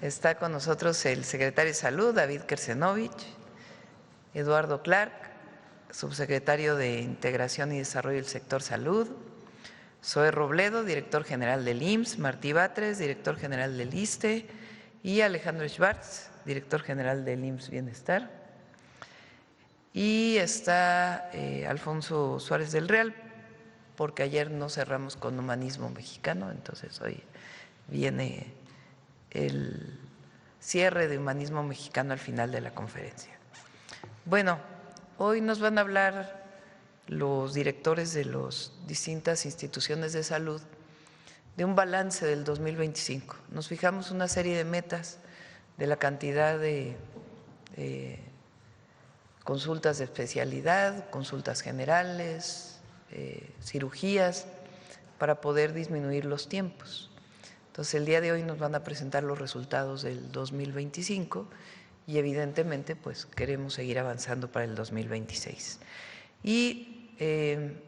Está con nosotros el secretario de Salud, David Kersenovich, Eduardo Clark, subsecretario de Integración y Desarrollo del Sector Salud, Zoe Robledo, director general del IMSS, Martí Batres, director general del ISSSTE, y Alejandro Schwartz, director general del IMSS Bienestar. Y está Alfonso Suárez del Real, porque ayer no cerramos con Humanismo Mexicano, entonces hoy viene el cierre de Humanismo Mexicano al final de la conferencia. Bueno, hoy nos van a hablar los directores de las distintas instituciones de salud de un balance del 2025. Nos fijamos una serie de metas de la cantidad de consultas de especialidad, consultas generales, cirugías, para poder disminuir los tiempos. Entonces, el día de hoy nos van a presentar los resultados del 2025 y evidentemente pues queremos seguir avanzando para el 2026. Y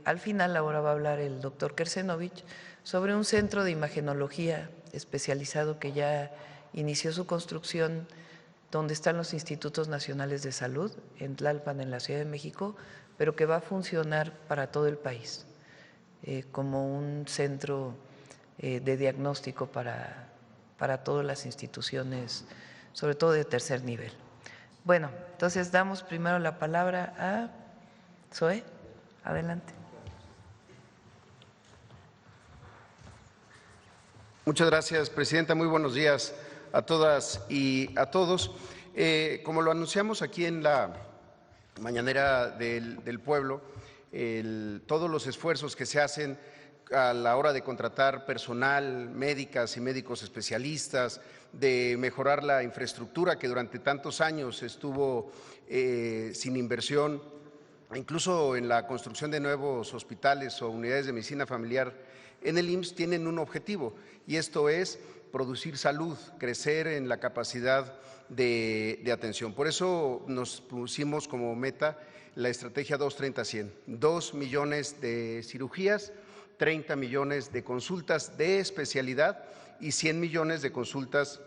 al final ahora va a hablar el doctor Kersenovich sobre un centro de imagenología especializado que ya inició su construcción, donde están los Institutos Nacionales de Salud, en Tlalpan, en la Ciudad de México, pero que va a funcionar para todo el país como un centro de diagnóstico para todas las instituciones, sobre todo de tercer nivel. Bueno, entonces damos primero la palabra a Zoe. Adelante. Muchas gracias, presidenta. Muy buenos días a todas y a todos. Como lo anunciamos aquí en la mañanera del pueblo, todos los esfuerzos que se hacen a la hora de contratar personal, médicas y médicos especialistas, de mejorar la infraestructura que durante tantos años estuvo sin inversión, incluso en la construcción de nuevos hospitales o unidades de medicina familiar en el IMSS, tienen un objetivo, y esto es producir salud, crecer en la capacidad de atención. Por eso nos pusimos como meta la estrategia 2-30-100, 2 millones de cirugías, 30 millones de consultas de especialidad y 100 millones de consultas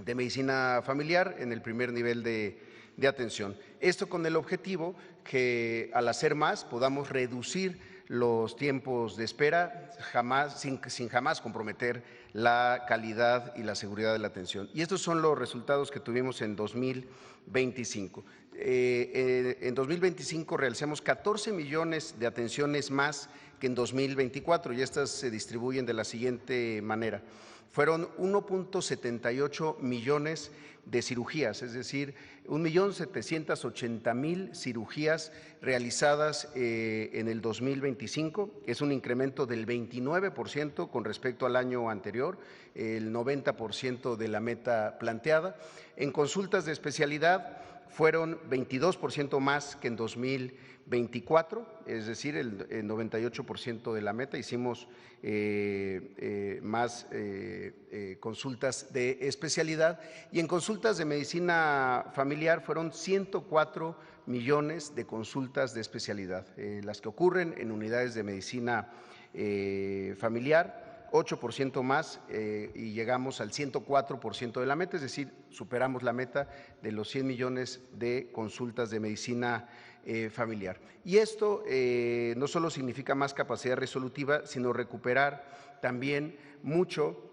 de medicina familiar en el primer nivel de atención. Esto con el objetivo que al hacer más podamos reducir los tiempos de espera sin jamás comprometer la calidad y la seguridad de la atención. Y estos son los resultados que tuvimos en 2025. En 2025 realizamos 14 millones de atenciones más que en 2024, y estas se distribuyen de la siguiente manera. Fueron 1.78 millones de cirugías, es decir, 1.780.000 cirugías realizadas en el 2025, es un incremento del 29% con respecto al año anterior, el 90% de la meta planteada. En consultas de especialidad fueron 22% más que en 2024, es decir, el 98% de la meta. Hicimos más consultas de especialidad, y en consultas de medicina familiar fueron 104 millones de consultas de especialidad, las que ocurren en unidades de medicina familiar. 8% más y llegamos al 104% de la meta, es decir, superamos la meta de los 100 millones de consultas de medicina familiar. Y esto no solo significa más capacidad resolutiva, sino recuperar también mucho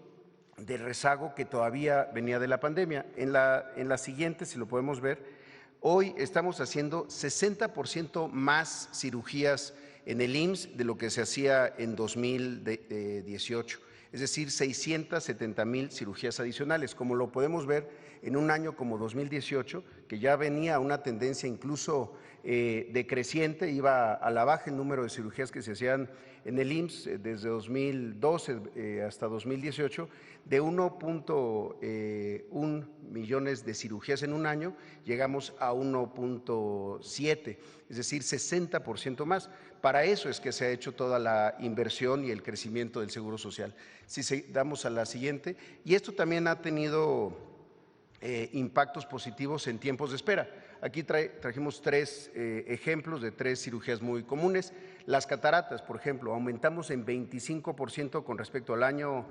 del rezago que todavía venía de la pandemia. En la siguiente, si lo podemos ver, hoy estamos haciendo 60% más cirugías en el IMSS de lo que se hacía en 2018, es decir, 670.000 cirugías adicionales, como lo podemos ver en un año como 2018, que ya venía una tendencia incluso decreciente, iba a la baja el número de cirugías que se hacían en el IMSS desde 2012 hasta 2018, de 1.1 millones de cirugías en un año, llegamos a 1.7, es decir, 60% más. Para eso es que se ha hecho toda la inversión y el crecimiento del Seguro Social. Si damos a la siguiente, y esto también ha tenido impactos positivos en tiempos de espera. Aquí trajimos tres ejemplos de tres cirugías muy comunes. Las cataratas, por ejemplo, aumentamos en 25% con respecto al año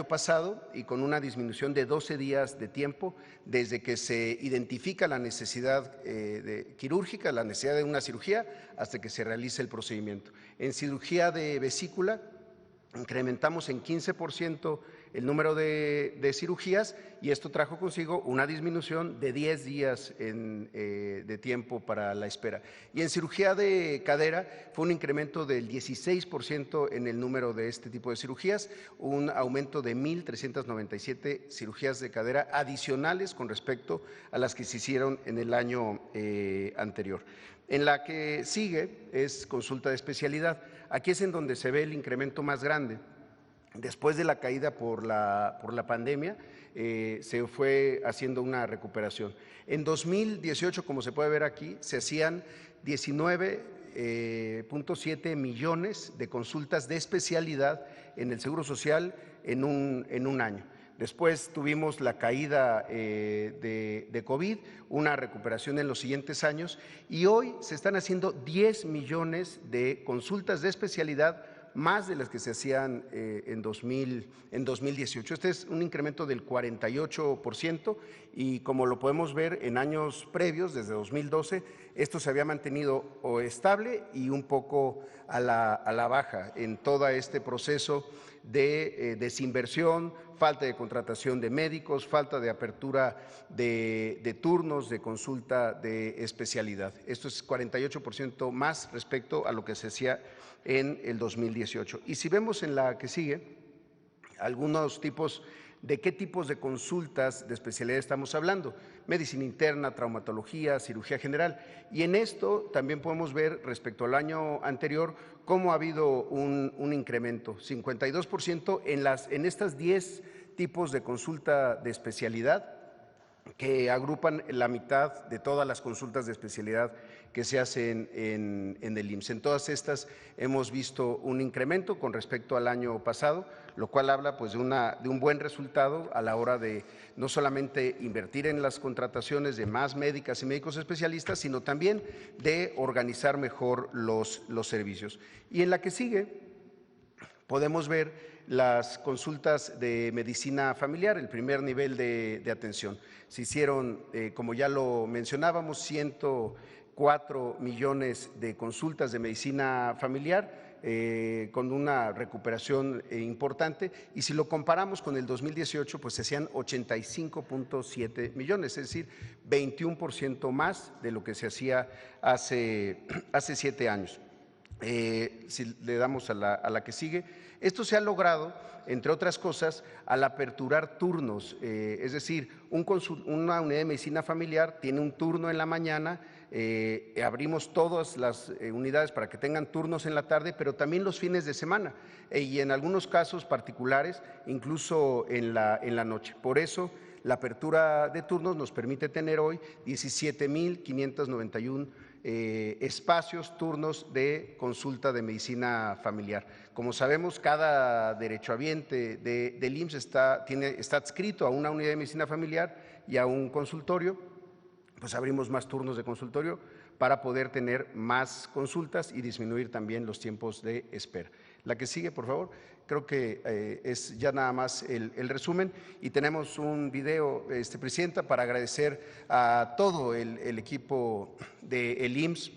pasado y con una disminución de 12 días de tiempo desde que se identifica la necesidad quirúrgica, la necesidad de una cirugía, hasta que se realice el procedimiento. En cirugía de vesícula, incrementamos en 15% el número de cirugías y esto trajo consigo una disminución de 10 días de tiempo para la espera. Y en cirugía de cadera fue un incremento del 16% en el número de este tipo de cirugías, un aumento de 1,397 cirugías de cadera adicionales con respecto a las que se hicieron en el año anterior. En la que sigue es consulta de especialidad. Aquí es en donde se ve el incremento más grande. Después de la caída por la pandemia, se fue haciendo una recuperación. En 2018, como se puede ver aquí, se hacían 19,7 millones de consultas de especialidad en el Seguro Social en un año. Después tuvimos la caída de COVID, una recuperación en los siguientes años y hoy se están haciendo 10 millones de consultas de especialidad más de las que se hacían en 2018. Este es un incremento del 48% y como lo podemos ver en años previos, desde 2012, esto se había mantenido o estable y un poco a la baja en todo este proceso de desinversión, falta de contratación de médicos, falta de apertura de turnos de consulta de especialidad. Esto es 48% más respecto a lo que se hacía en el 2018. Y si vemos en la que sigue, algunos tipos de qué tipos de consultas de especialidad estamos hablando: medicina interna, traumatología, cirugía general. Y en esto también podemos ver respecto al año anterior cómo ha habido un incremento, 52% en estas 10 tipos de consulta de especialidad, que agrupan la mitad de todas las consultas de especialidad que se hacen en el IMSS. En todas estas hemos visto un incremento con respecto al año pasado, lo cual habla pues de un buen resultado a la hora de no solamente invertir en las contrataciones de más médicas y médicos especialistas, sino también de organizar mejor los servicios. Y en la que sigue podemos ver las consultas de medicina familiar, el primer nivel de atención. Se hicieron, como ya lo mencionábamos, 104 millones de consultas de medicina familiar, con una recuperación importante, y si lo comparamos con el 2018, pues se hacían 85,7 millones, es decir, 21% más de lo que se hacía hace 7 años. Si le damos a la que sigue, esto se ha logrado, entre otras cosas, al aperturar turnos, es decir, una unidad de medicina familiar tiene un turno en la mañana, abrimos todas las unidades para que tengan turnos en la tarde, pero también los fines de semana y en algunos casos particulares, incluso en la noche. Por eso, la apertura de turnos nos permite tener hoy 17,591 espacios, turnos de consulta de medicina familiar. Como sabemos, cada derechohabiente del IMSS está adscrito a una unidad de medicina familiar y a un consultorio, pues abrimos más turnos de consultorio para poder tener más consultas y disminuir también los tiempos de espera. La que sigue, por favor. Creo que es ya nada más el resumen y tenemos un video, Presidenta, para agradecer a todo el equipo del IMSS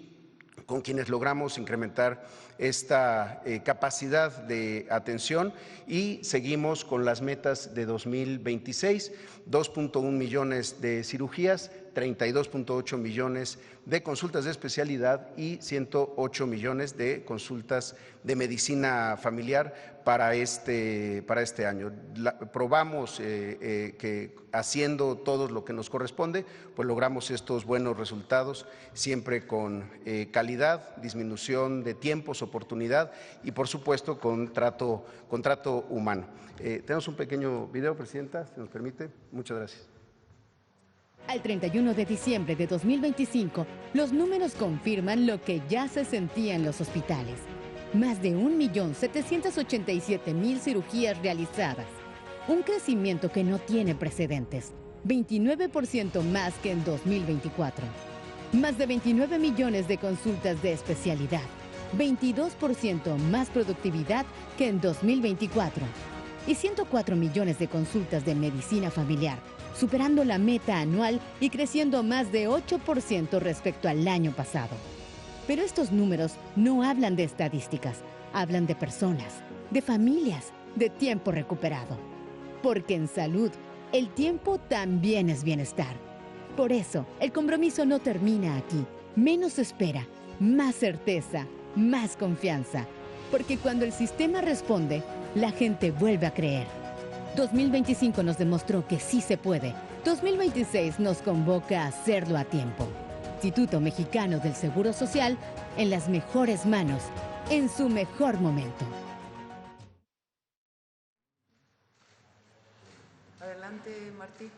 con quienes logramos incrementar esta capacidad de atención y seguimos con las metas de 2026, 2,1 millones de cirugías, 32,8 millones de consultas de especialidad y 108 millones de consultas de medicina familiar para este año. Probamos que haciendo todo lo que nos corresponde, pues logramos estos buenos resultados, siempre con calidad, disminución de tiempos, oportunidad y por supuesto con trato humano. Tenemos un pequeño video, Presidenta, si nos permite. Muchas gracias. Al 31 de diciembre de 2025, los números confirman lo que ya se sentía en los hospitales. Más de 1,787,000 cirugías realizadas. Un crecimiento que no tiene precedentes. 29% más que en 2024. Más de 29 millones de consultas de especialidad, 22% más productividad que en 2024 y 104 millones de consultas de medicina familiar, superando la meta anual y creciendo más de 8% respecto al año pasado. Pero estos números no hablan de estadísticas, hablan de personas, de familias, de tiempo recuperado. Porque en salud, el tiempo también es bienestar. Por eso, el compromiso no termina aquí. Menos espera, más certeza, más confianza. Porque cuando el sistema responde, la gente vuelve a creer. 2025 nos demostró que sí se puede. 2026 nos convoca a hacerlo a tiempo. Instituto Mexicano del Seguro Social, en las mejores manos, en su mejor momento. Adelante, Martí.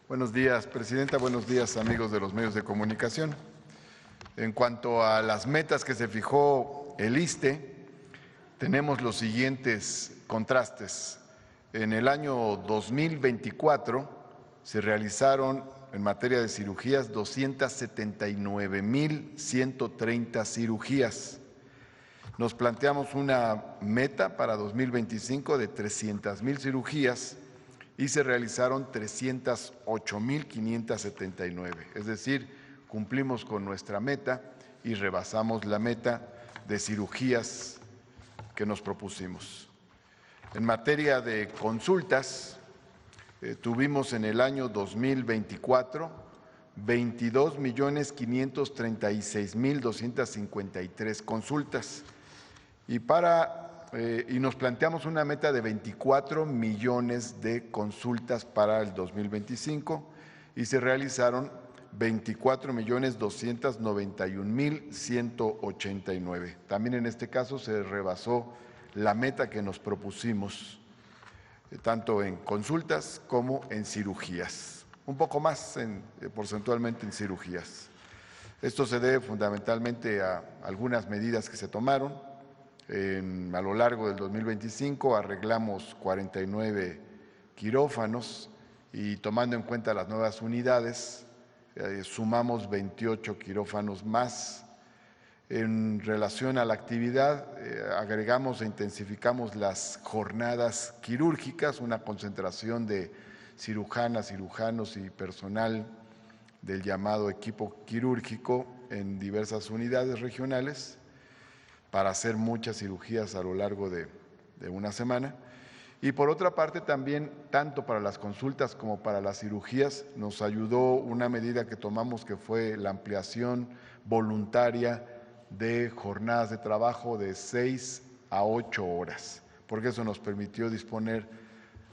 Buenos días, Presidenta. Buenos días, amigos de los medios de comunicación. En cuanto a las metas que se fijó el ISSSTE, tenemos los siguientes contrastes. En el año 2024 se realizaron en materia de cirugías 279,130 cirugías. Nos planteamos una meta para 2025 de 300,000 cirugías y se realizaron 308,579. Es decir, cumplimos con nuestra meta y rebasamos la meta de cirugías que nos propusimos. En materia de consultas, tuvimos en el año 2024 22,536,253 consultas y nos planteamos una meta de 24 millones de consultas para el 2025 y se realizaron 24,291,189. También en este caso se rebasó la meta que nos propusimos, tanto en consultas como en cirugías, un poco más porcentualmente en cirugías. Esto se debe fundamentalmente a algunas medidas que se tomaron. A lo largo del 2025 arreglamos 49 quirófanos y tomando en cuenta las nuevas unidades, sumamos 28 quirófanos más. En relación a la actividad, agregamos e intensificamos las jornadas quirúrgicas, una concentración de cirujanas, cirujanos y personal del llamado equipo quirúrgico en diversas unidades regionales para hacer muchas cirugías a lo largo de una semana. Y por otra parte también, tanto para las consultas como para las cirugías, nos ayudó una medida que tomamos que fue la ampliación voluntaria de jornadas de trabajo de 6 a 8 horas, porque eso nos permitió disponer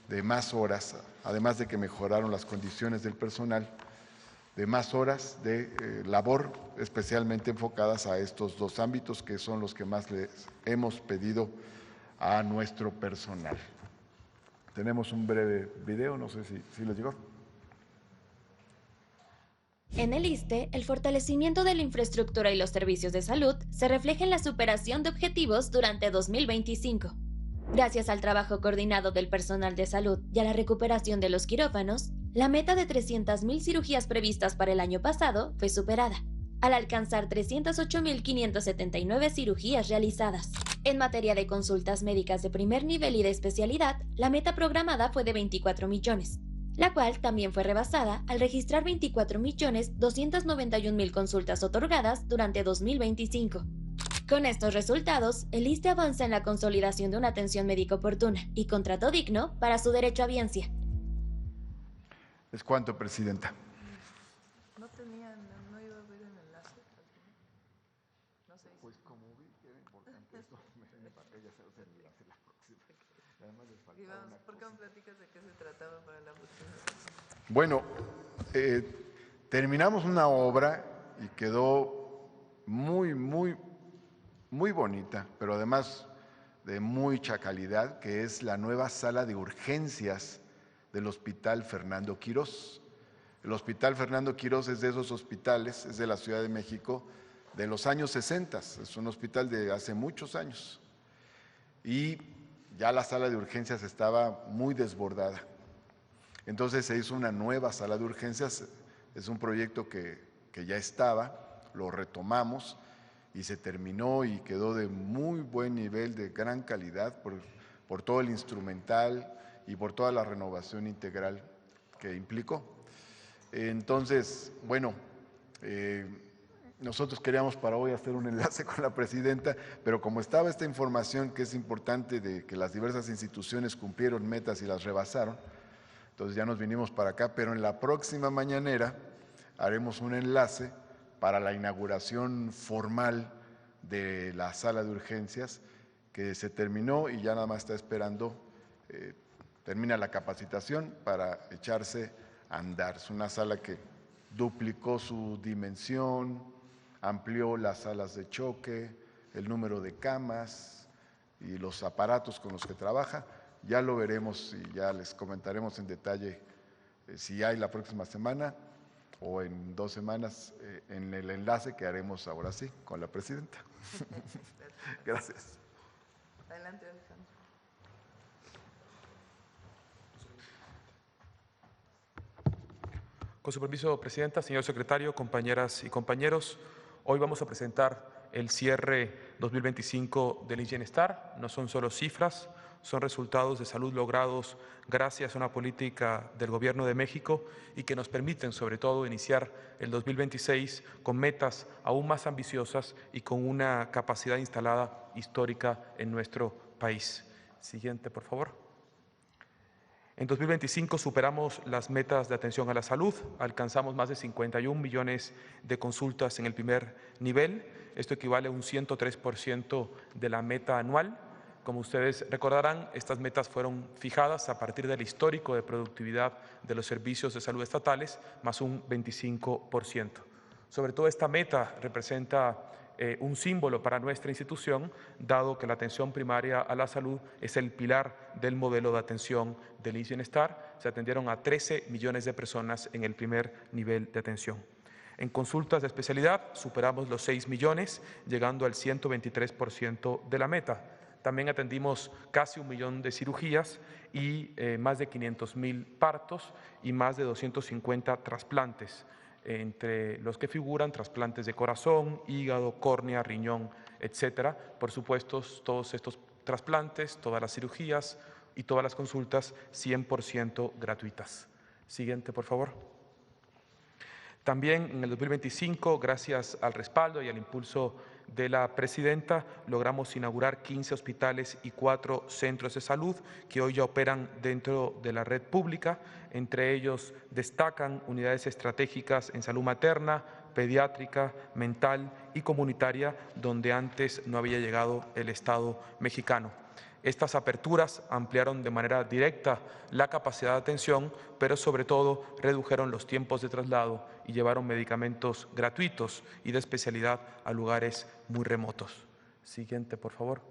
de más horas, además de que mejoraron las condiciones del personal, de más horas de labor, especialmente enfocadas a estos dos ámbitos que son los que más les hemos pedido a nuestro personal. Tenemos un breve video, no sé si les llegó. En el ISSSTE, el fortalecimiento de la infraestructura y los servicios de salud se refleja en la superación de objetivos durante 2025. Gracias al trabajo coordinado del personal de salud y a la recuperación de los quirófanos, la meta de 300,000 cirugías previstas para el año pasado fue superada, al alcanzar 308,579 cirugías realizadas. En materia de consultas médicas de primer nivel y de especialidad, la meta programada fue de 24 millones, la cual también fue rebasada al registrar 24,291,000 consultas otorgadas durante 2025. Con estos resultados, el ISSSTE avanza en la consolidación de una atención médica oportuna y contrato digno para su derecho a biencia. Es cuanto, Presidenta. No iba a ver el enlace. No sé. Pues como vi que era importante esto, me parece ya se lo servirá la próxima. Además les faltaba una ¿Por qué cosa. me platicas de qué se trataba para la próxima? Bueno, terminamos una obra y quedó muy bonita, pero además de mucha calidad, que es la nueva sala de urgencias del Hospital Fernando Quirós. El Hospital Fernando Quirós es de esos hospitales, es de la Ciudad de México, de los años 60, es un hospital de hace muchos años. Y ya la sala de urgencias estaba muy desbordada. Entonces se hizo una nueva sala de urgencias, es un proyecto que ya estaba, lo retomamos y se terminó y quedó de muy buen nivel, de gran calidad por todo el instrumental y por toda la renovación integral que implicó. Entonces, bueno, nosotros queríamos para hoy hacer un enlace con la presidenta, pero como estaba esta información que es importante de que las diversas instituciones cumplieron metas y las rebasaron, entonces ya nos vinimos para acá, pero en la próxima mañanera haremos un enlace para la inauguración formal de la sala de urgencias que se terminó y ya nada más está esperando, termina la capacitación para echarse a andar. Es una sala que duplicó su dimensión, amplió las salas de choque, el número de camas y los aparatos con los que trabaja. Ya lo veremos y ya les comentaremos en detalle si hay la próxima semana o en 2 semanas en el enlace que haremos ahora sí con la presidenta. Gracias. Adelante, Alejandro. Con su permiso, Presidenta, señor secretario, compañeras y compañeros, hoy vamos a presentar el cierre 2025 del Bienestar. No son solo cifras, son resultados de salud logrados gracias a una política del Gobierno de México y que nos permiten, sobre todo, iniciar el 2026 con metas aún más ambiciosas y con una capacidad instalada histórica en nuestro país. Siguiente, por favor. En 2025 superamos las metas de atención a la salud, alcanzamos más de 51 millones de consultas en el primer nivel. Esto equivale a un 103% de la meta anual. Como ustedes recordarán, estas metas fueron fijadas a partir del histórico de productividad de los servicios de salud estatales, más un 25%. Sobre todo esta meta representa un símbolo para nuestra institución, dado que la atención primaria a la salud es el pilar del modelo de atención del Bienestar. Se atendieron a 13 millones de personas en el primer nivel de atención. En consultas de especialidad superamos los 6 millones, llegando al 123% de la meta. También atendimos casi 1 millón de cirugías y más de 500,000 partos y más de 250 trasplantes, entre los que figuran trasplantes de corazón, hígado, córnea, riñón, etcétera. Por supuesto, todos estos trasplantes, todas las cirugías y todas las consultas 100% gratuitas. Siguiente, por favor. También en el 2025, gracias al respaldo y al impulso de la presidenta, logramos inaugurar 15 hospitales y 4 centros de salud que hoy ya operan dentro de la red pública. Entre ellos destacan unidades estratégicas en salud materna, pediátrica, mental y comunitaria, donde antes no había llegado el Estado mexicano. Estas aperturas ampliaron de manera directa la capacidad de atención, pero sobre todo redujeron los tiempos de traslado y llevaron medicamentos gratuitos y de especialidad a lugares muy remotos. Siguiente, por favor.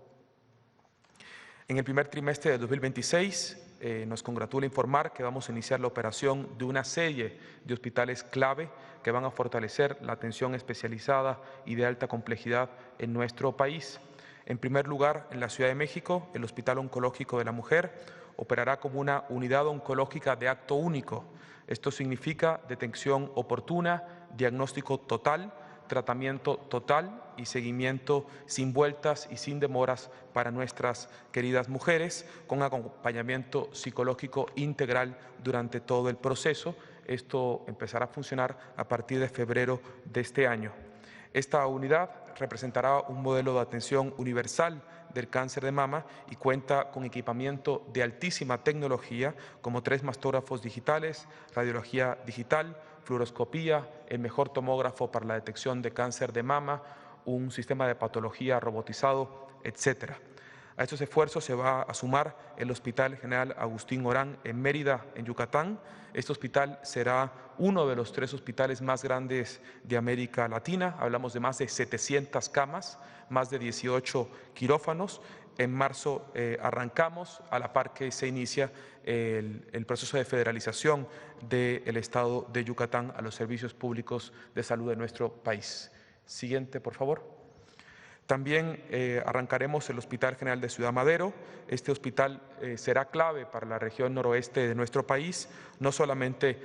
En el primer trimestre de 2026 nos congratula informar que vamos a iniciar la operación de una serie de hospitales clave que van a fortalecer la atención especializada y de alta complejidad en nuestro país. En primer lugar, en la Ciudad de México, el Hospital Oncológico de la Mujer operará como una unidad oncológica de acto único. Esto significa detección oportuna, diagnóstico total, tratamiento total y seguimiento sin vueltas y sin demoras para nuestras queridas mujeres, con acompañamiento psicológico integral durante todo el proceso. Esto empezará a funcionar a partir de febrero de este año. Esta unidad representará un modelo de atención universal del cáncer de mama y cuenta con equipamiento de altísima tecnología como 3 mastógrafos digitales, radiología digital, fluoroscopía, el mejor tomógrafo para la detección de cáncer de mama, un sistema de patología robotizado, etcétera. A estos esfuerzos se va a sumar el Hospital General Agustín Orán en Mérida, en Yucatán. Este hospital será uno de los 3 hospitales más grandes de América Latina. Hablamos de más de 700 camas, más de 18 quirófanos. En marzo arrancamos, a la par que se inicia el proceso de federalización del Estado de Yucatán a los servicios públicos de salud de nuestro país. Siguiente, por favor. También arrancaremos el Hospital General de Ciudad Madero. Este hospital será clave para la región noroeste de nuestro país. No solamente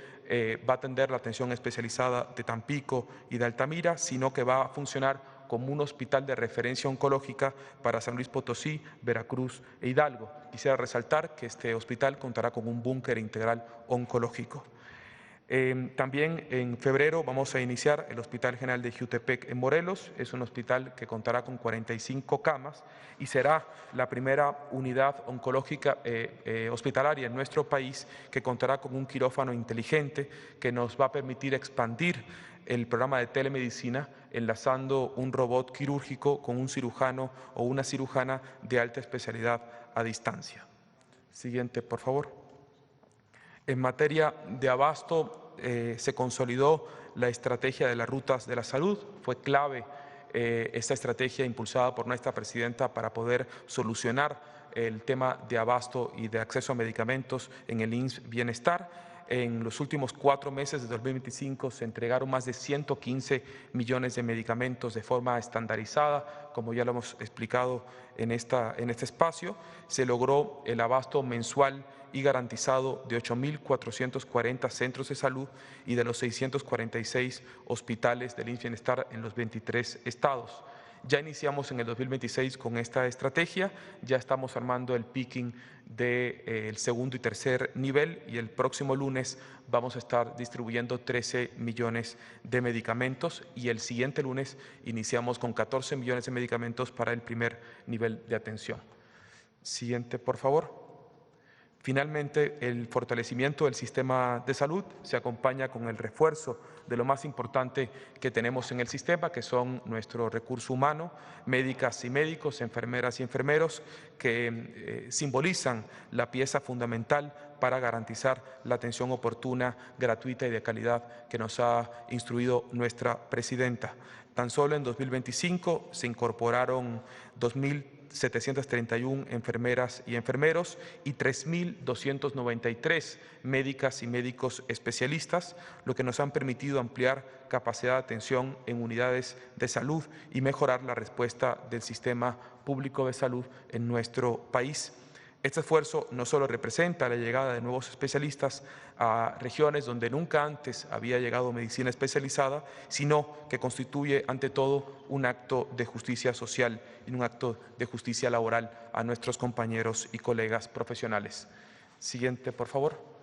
va a atender la atención especializada de Tampico y de Altamira, sino que va a funcionar como un hospital de referencia oncológica para San Luis Potosí, Veracruz e Hidalgo. Quisiera resaltar que este hospital contará con un búnker integral oncológico. También en febrero vamos a iniciar el Hospital General de Jiutepec en Morelos. Es un hospital que contará con 45 camas y será la primera unidad oncológica hospitalaria en nuestro país que contará con un quirófano inteligente que nos va a permitir expandir el programa de telemedicina enlazando un robot quirúrgico con un cirujano o una cirujana de alta especialidad a distancia. Siguiente, por favor. En materia de abasto, se consolidó la estrategia de las rutas de la salud. Fue clave esta estrategia impulsada por nuestra presidenta para poder solucionar el tema de abasto y de acceso a medicamentos en el IMSS Bienestar. En los últimos 4 meses de 2025 se entregaron más de 115 millones de medicamentos de forma estandarizada, como ya lo hemos explicado en este espacio. Se logró el abasto mensual y garantizado de 8.440 centros de salud y de los 646 hospitales del IMSS Bienestar en los 23 estados. Ya iniciamos en el 2026 con esta estrategia, ya estamos armando el picking del segundo y tercer nivel y el próximo lunes vamos a estar distribuyendo 13 millones de medicamentos y el siguiente lunes iniciamos con 14 millones de medicamentos para el primer nivel de atención. Siguiente, por favor. Finalmente, el fortalecimiento del sistema de salud se acompaña con el refuerzo de lo más importante que tenemos en el sistema, que son nuestro recurso humano, médicas y médicos, enfermeras y enfermeros, que simbolizan la pieza fundamental para garantizar la atención oportuna, gratuita y de calidad que nos ha instruido nuestra presidenta. Tan solo en 2025 se incorporaron 2.731 enfermeras y enfermeros y 3.293 médicas y médicos especialistas, lo que nos han permitido ampliar capacidad de atención en unidades de salud y mejorar la respuesta del sistema público de salud en nuestro país. Este esfuerzo no solo representa la llegada de nuevos especialistas a regiones donde nunca antes había llegado medicina especializada, sino que constituye ante todo un acto de justicia social y un acto de justicia laboral a nuestros compañeros y colegas profesionales. Siguiente, por favor.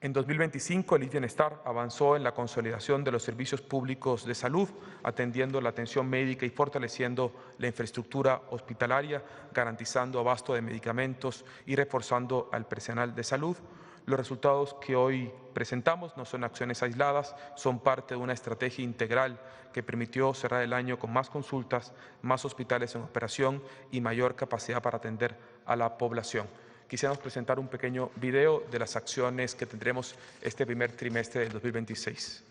En 2025, el IMSS Bienestar avanzó en la consolidación de los servicios públicos de salud, atendiendo la atención médica y fortaleciendo la infraestructura hospitalaria, garantizando abasto de medicamentos y reforzando al personal de salud. Los resultados que hoy presentamos no son acciones aisladas, son parte de una estrategia integral que permitió cerrar el año con más consultas, más hospitales en operación y mayor capacidad para atender a la población. Quisiéramos presentar un pequeño video de las acciones que tendremos este primer trimestre del 2026.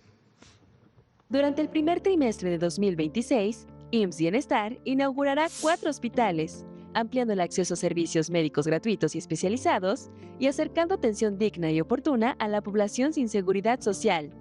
Durante el primer trimestre de 2026, IMSS Bienestar inaugurará 4 hospitales, ampliando el acceso a servicios médicos gratuitos y especializados y acercando atención digna y oportuna a la población sin seguridad social.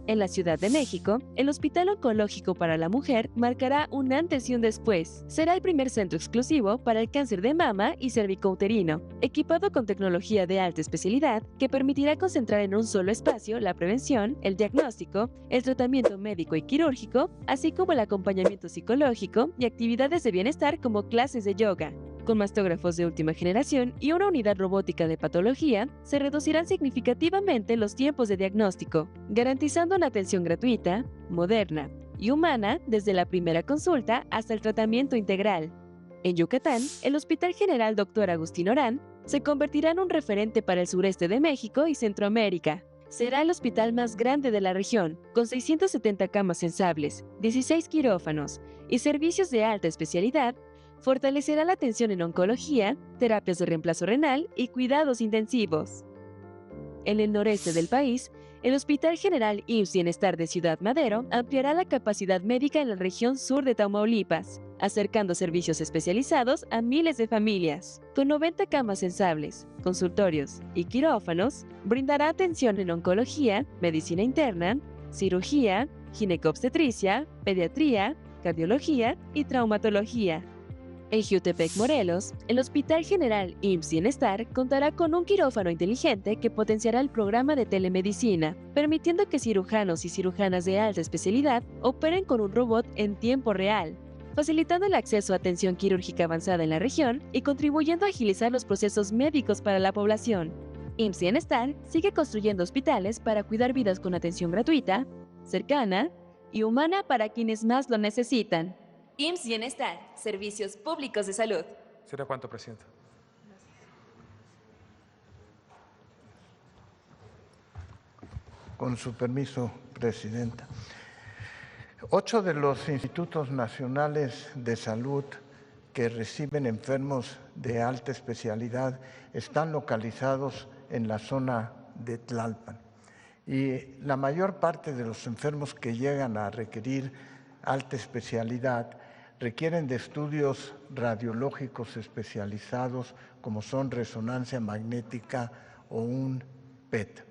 En la Ciudad de México, el Hospital Oncológico para la Mujer marcará un antes y un después. Será el primer centro exclusivo para el cáncer de mama y cervicouterino, equipado con tecnología de alta especialidad que permitirá concentrar en un solo espacio la prevención, el diagnóstico, el tratamiento médico y quirúrgico, así como el acompañamiento psicológico y actividades de bienestar como clases de yoga. Con mastógrafos de última generación y una unidad robótica de patología, se reducirán significativamente los tiempos de diagnóstico, garantizando una atención gratuita, moderna y humana desde la primera consulta hasta el tratamiento integral. En Yucatán, el Hospital General Dr. Agustín Orán se convertirá en un referente para el sureste de México y Centroamérica. Será el hospital más grande de la región, con 670 camas sensibles, 16 quirófanos y servicios de alta especialidad. Fortalecerá la atención en oncología, terapias de reemplazo renal y cuidados intensivos. En el noreste del país, el Hospital General IMSS Bienestar de Ciudad Madero ampliará la capacidad médica en la región sur de Tamaulipas, acercando servicios especializados a miles de familias. Con 90 camas sensibles, consultorios y quirófanos, brindará atención en oncología, medicina interna, cirugía, ginecobstetricia, pediatría, cardiología y traumatología. En Jiutepec, Morelos, el Hospital General IMSS Bienestar contará con un quirófano inteligente que potenciará el programa de telemedicina, permitiendo que cirujanos y cirujanas de alta especialidad operen con un robot en tiempo real, facilitando el acceso a atención quirúrgica avanzada en la región y contribuyendo a agilizar los procesos médicos para la población. IMSS Bienestar sigue construyendo hospitales para cuidar vidas con atención gratuita, cercana y humana para quienes más lo necesitan. IMSS Bienestar, servicios públicos de salud. ¿Será cuánto, Presidenta? Con su permiso, Presidenta. 8 de los institutos nacionales de salud que reciben enfermos de alta especialidad están localizados en la zona de Tlalpan. Y la mayor parte de los enfermos que llegan a requerir alta especialidad requieren de estudios radiológicos especializados como son resonancia magnética o un PET.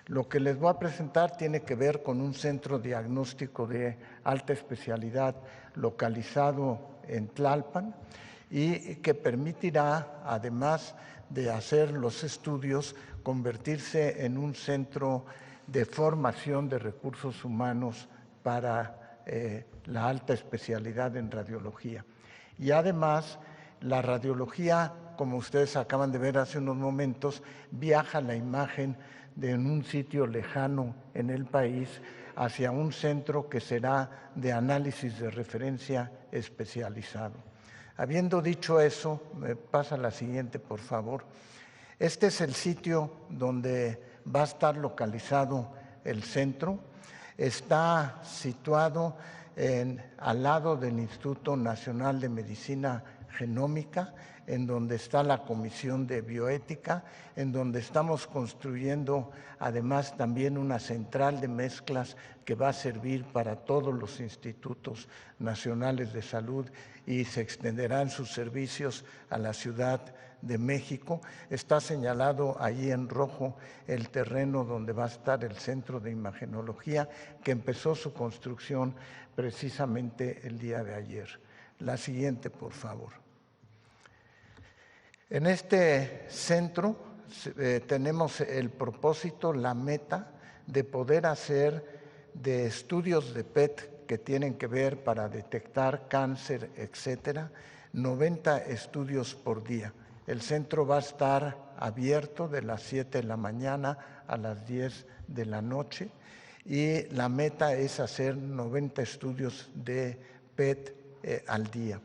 Lo que les voy a presentar tiene que ver con un centro diagnóstico de alta especialidad localizado en Tlalpan y que permitirá, además de hacer los estudios, convertirse en un centro de formación de recursos humanos para la alta especialidad en radiología. Y además, la radiología, como ustedes acaban de ver hace unos momentos, viaja la imagen de un sitio lejano en el país hacia un centro que será de análisis de referencia especializado. Habiendo dicho eso, me pasa la siguiente, por favor. Este es el sitio donde va a estar localizado el centro. Está situado al lado del Instituto Nacional de Medicina Genómica, en donde está la Comisión de Bioética, en donde estamos construyendo además también una central de mezclas que va a servir para todos los institutos nacionales de salud y se extenderán sus servicios a la Ciudad de México. Está señalado allí en rojo el terreno donde va a estar el Centro de Imagenología, que empezó su construcción precisamente el día de ayer. La siguiente, por favor. En este centro tenemos el propósito, la meta de poder hacer de estudios de PET que tienen que ver para detectar cáncer, etcétera, 90 estudios por día. El centro va a estar abierto de las 7 de la mañana a las 10 de la noche y la meta es hacer 90 estudios de PET al día.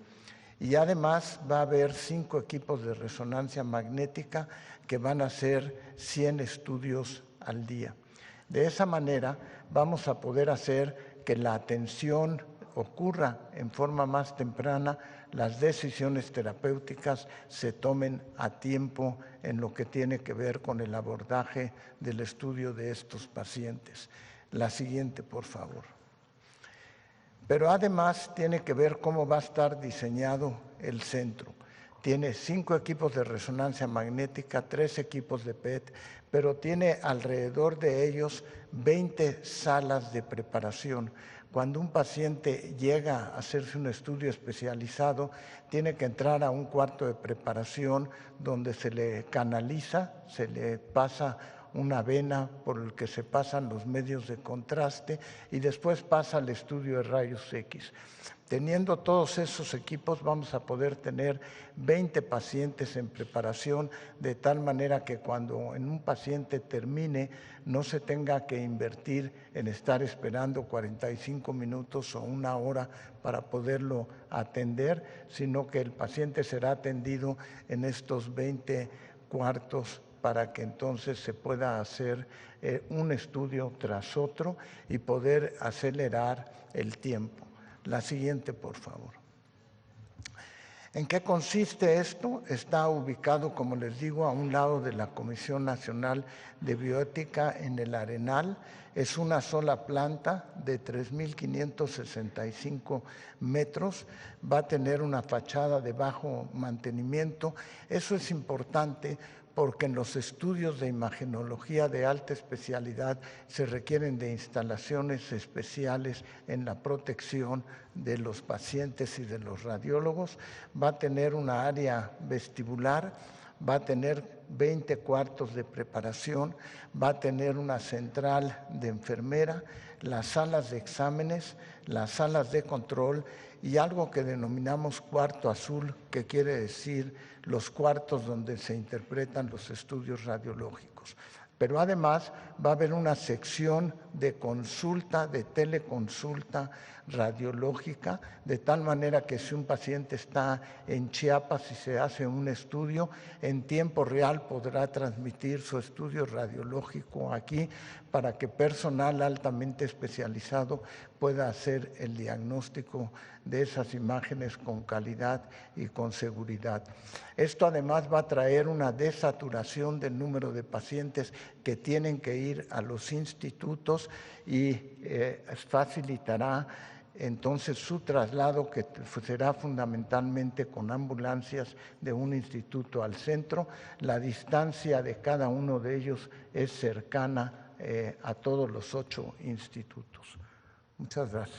Y además va a haber 5 equipos de resonancia magnética que van a hacer 100 estudios al día. De esa manera vamos a poder hacer que la atención ocurra en forma más temprana, las decisiones terapéuticas se tomen a tiempo en lo que tiene que ver con el abordaje del estudio de estos pacientes. La siguiente, por favor. Pero además tiene que ver cómo va a estar diseñado el centro. Tiene 5 equipos de resonancia magnética, 3 equipos de PET, pero tiene alrededor de ellos 20 salas de preparación. Cuando un paciente llega a hacerse un estudio especializado, tiene que entrar a un cuarto de preparación donde se le canaliza, se le pasa una vena por el que se pasan los medios de contraste y después pasa al estudio de rayos X. Teniendo todos esos equipos vamos a poder tener 20 pacientes en preparación de tal manera que cuando en un paciente termine no se tenga que invertir en estar esperando 45 minutos o 1 hora para poderlo atender, sino que el paciente será atendido en estos 20 cuartos para que entonces se pueda hacer un estudio tras otro y poder acelerar el tiempo. La siguiente, por favor. ¿En qué consiste esto? Está ubicado, como les digo, a un lado de la Comisión Nacional de Bioética en el Arenal. Es una sola planta de 3.565 metros, va a tener una fachada de bajo mantenimiento. Eso es importante porque en los estudios de imagenología de alta especialidad se requieren de instalaciones especiales en la protección de los pacientes y de los radiólogos. Va a tener una área vestibular, va a tener 20 cuartos de preparación, va a tener una central de enfermera, las salas de exámenes, las salas de control y algo que denominamos cuarto azul, que quiere decir los cuartos donde se interpretan los estudios radiológicos. Pero además va a haber una sección de consulta, de teleconsulta radiológica, de tal manera que si un paciente está en Chiapas y se hace un estudio, en tiempo real podrá transmitir su estudio radiológico aquí para que personal altamente especializado pueda hacer el diagnóstico de esas imágenes con calidad y con seguridad. Esto además va a traer una desaturación del número de pacientes que tienen que ir a los institutos y facilitará entonces su traslado, que será fundamentalmente con ambulancias de un instituto al centro. La distancia de cada uno de ellos es cercana a todos los 8 institutos. Muchas gracias.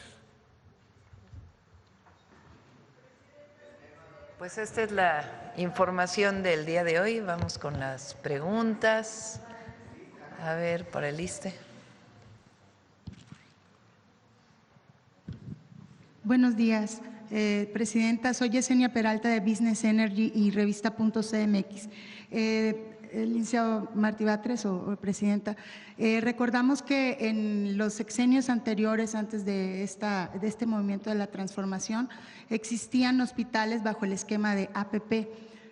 Pues esta es la información del día de hoy. Vamos con las preguntas. A ver, para el ISSSTE. Buenos días, Presidenta. Soy Yesenia Peralta de Business Energy y Revista.cmx. Licenciado Martí Batres o Presidenta, recordamos que en los sexenios anteriores, antes de este movimiento de la transformación, existían hospitales bajo el esquema de APP.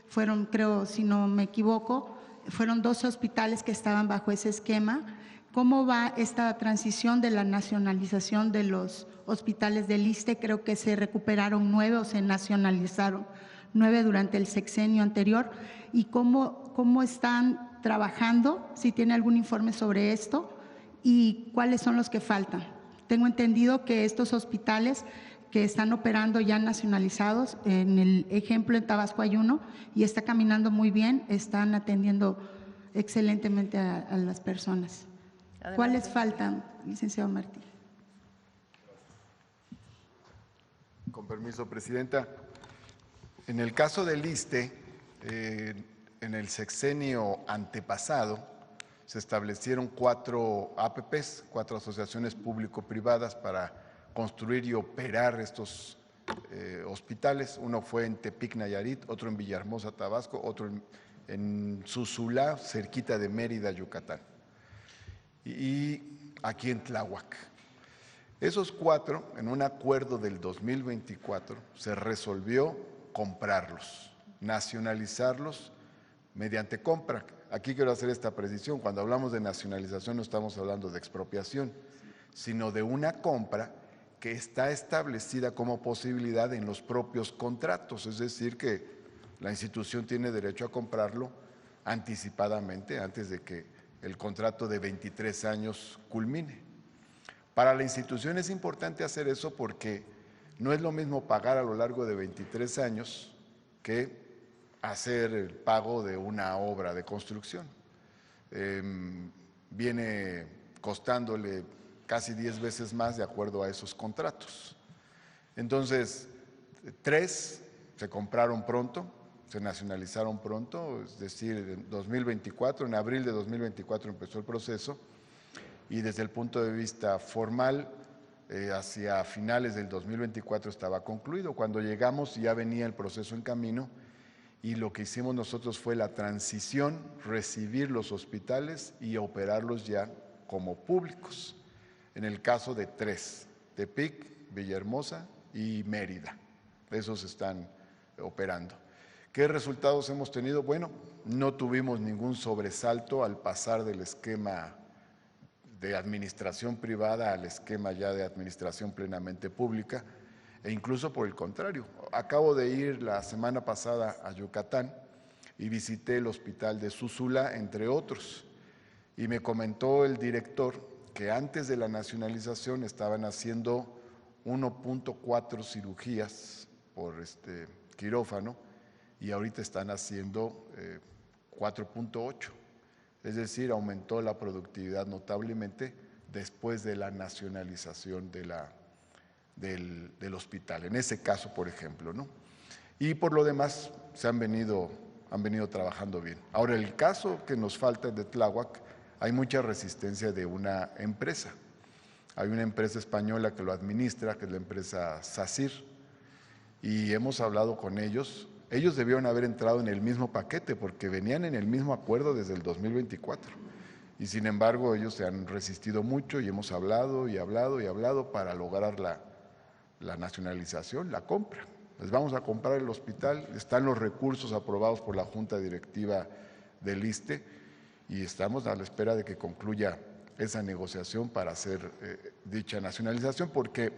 Fueron, creo, si no me equivoco, fueron 12 hospitales que estaban bajo ese esquema. ¿Cómo va esta transición de la nacionalización de los hospitales del ISSSTE? Creo que se recuperaron 9 o se nacionalizaron 9 durante el sexenio anterior. ¿Y cómo están trabajando? Si tiene algún informe sobre esto y cuáles son los que faltan. Tengo entendido que estos hospitales que están operando ya nacionalizados, en el ejemplo en Tabasco hay uno y está caminando muy bien, están atendiendo excelentemente a las personas. Adelante. ¿Cuáles faltan, licenciado Martí? Con permiso, Presidenta. En el caso del ISSSTE, en el sexenio antepasado se establecieron 4 APPs, 4 asociaciones público-privadas para construir y operar estos hospitales. Uno fue en Tepic, Nayarit, otro en Villahermosa, Tabasco, otro en Susulá, cerquita de Mérida, Yucatán, y aquí en Tláhuac. Esos 4, en un acuerdo del 2024, se resolvió comprarlos, nacionalizarlos mediante compra. Aquí quiero hacer esta precisión: cuando hablamos de nacionalización no estamos hablando de expropiación, sino de una compra que está establecida como posibilidad en los propios contratos, es decir, que la institución tiene derecho a comprarlo anticipadamente antes de que el contrato de 23 años culmine. Para la institución es importante hacer eso porque no es lo mismo pagar a lo largo de 23 años que hacer el pago de una obra de construcción. Viene costándole casi 10 veces más de acuerdo a esos contratos. Entonces, 3 se compraron pronto, se nacionalizaron pronto, es decir, en 2024, en abril de 2024 empezó el proceso, y desde el punto de vista formal, hacia finales del 2024 estaba concluido. Cuando llegamos ya venía el proceso en camino y lo que hicimos nosotros fue la transición, recibir los hospitales y operarlos ya como públicos. En el caso de 3, Tepic, Villahermosa y Mérida, esos están operando. ¿Qué resultados hemos tenido? Bueno, no tuvimos ningún sobresalto al pasar del esquema de administración privada al esquema ya de administración plenamente pública, e incluso por el contrario. Acabo de ir la semana pasada a Yucatán y visité el hospital de Susulá, entre otros, y me comentó el director porque antes de la nacionalización estaban haciendo 1.4 cirugías por quirófano y ahorita están haciendo 4.8. Es decir, aumentó la productividad notablemente después de la nacionalización del hospital, en ese caso, por ejemplo, ¿no? Y por lo demás, han venido trabajando bien. Ahora, el caso que nos falta de Tláhuac, hay mucha resistencia de una empresa. Hay una empresa española que lo administra, que es la empresa SACIR, y hemos hablado con ellos. Ellos debieron haber entrado en el mismo paquete porque venían en el mismo acuerdo desde el 2024. Y sin embargo, ellos se han resistido mucho y hemos hablado y hablado y hablado para lograr la nacionalización, la compra. Les vamos a comprar el hospital, están los recursos aprobados por la Junta Directiva del ISSSTE y estamos a la espera de que concluya esa negociación para hacer dicha nacionalización, porque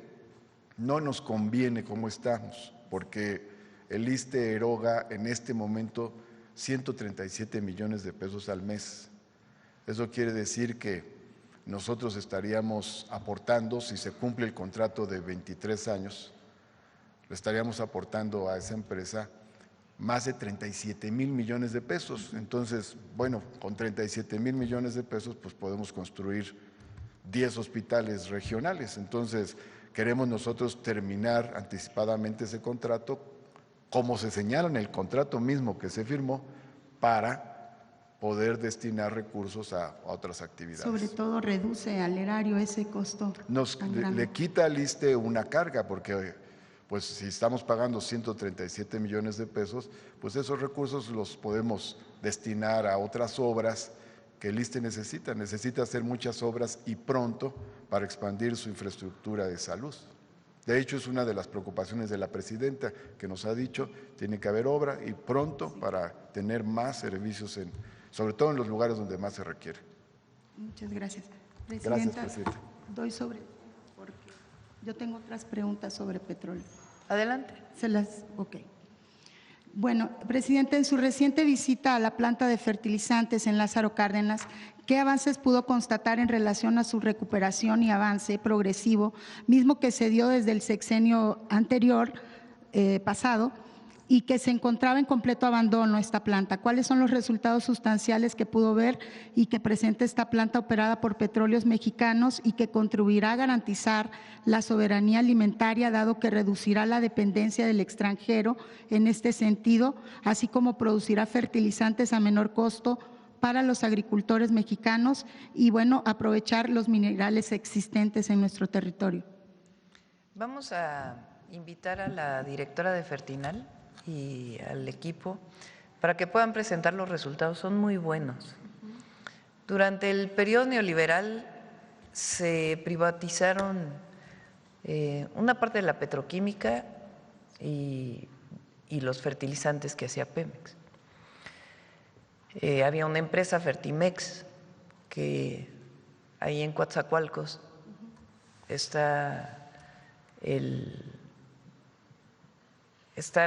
no nos conviene como estamos, porque el ISSSTE eroga en este momento 137 millones de pesos al mes. Eso quiere decir que nosotros estaríamos aportando, si se cumple el contrato de 23 años, le estaríamos aportando a esa empresa más de 37,000 millones de pesos. Entonces, bueno, con 37,000 millones de pesos, pues podemos construir 10 hospitales regionales. Entonces, queremos nosotros terminar anticipadamente ese contrato, como se señala en el contrato mismo que se firmó, para poder destinar recursos a otras actividades. Sobre todo reduce al erario ese costo. Le quita al ISSSTE una carga, porque pues si estamos pagando 137 millones de pesos, pues esos recursos los podemos destinar a otras obras que el ISSSTE necesita hacer muchas obras y pronto para expandir su infraestructura de salud. De hecho, es una de las preocupaciones de la presidenta que nos ha dicho, tiene que haber obra y pronto para tener más servicios, sobre todo en los lugares donde más se requiere. Muchas gracias. Presidenta, gracias, presidenta. Porque yo tengo otras preguntas sobre petróleo. Adelante. Ok. Bueno, Presidenta, en su reciente visita a la planta de fertilizantes en Lázaro Cárdenas, ¿qué avances pudo constatar en relación a su recuperación y avance progresivo, mismo que se dio desde el sexenio anterior, pasado, y que se encontraba en completo abandono esta planta? ¿Cuáles son los resultados sustanciales que pudo ver y que presenta esta planta operada por Petróleos Mexicanos y que contribuirá a garantizar la soberanía alimentaria, dado que reducirá la dependencia del extranjero en este sentido, así como producirá fertilizantes a menor costo para los agricultores mexicanos y, bueno, aprovechar los minerales existentes en nuestro territorio? Vamos a invitar a la directora de Fertinal y al equipo para que puedan presentar los resultados. Son muy buenos. Durante el periodo neoliberal se privatizaron una parte de la petroquímica y los fertilizantes que hacía Pemex. Había una empresa, Fertimex, que ahí en Coatzacoalcos está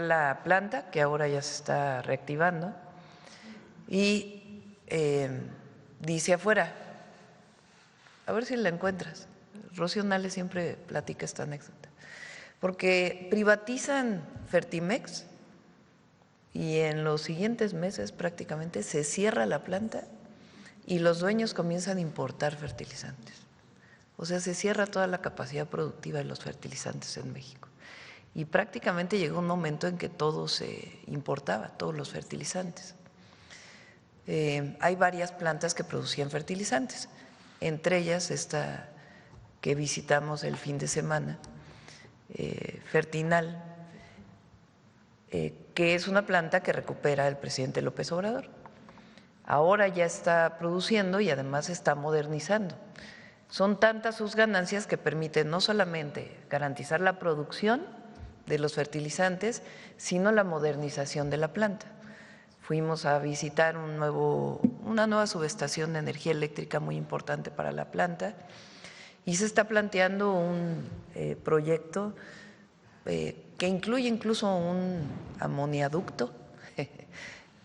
la planta, que ahora ya se está reactivando, y dice afuera, a ver si la encuentras, Rocío Nales siempre platica esta anécdota, porque privatizan Fertimex y en los siguientes meses prácticamente se cierra la planta y los dueños comienzan a importar fertilizantes. O sea, se cierra toda la capacidad productiva de los fertilizantes en México. Y prácticamente llegó un momento en que todo se importaba, todos los fertilizantes. Hay varias plantas que producían fertilizantes, entre ellas esta que visitamos el fin de semana, Fertinal, que es una planta que recupera el presidente López Obrador. Ahora ya está produciendo y además está modernizando. Son tantas sus ganancias que permiten no solamente garantizar la producción de los fertilizantes, sino la modernización de la planta. Fuimos a visitar una nueva subestación de energía eléctrica muy importante para la planta y se está planteando un proyecto que incluye incluso un amoniaducto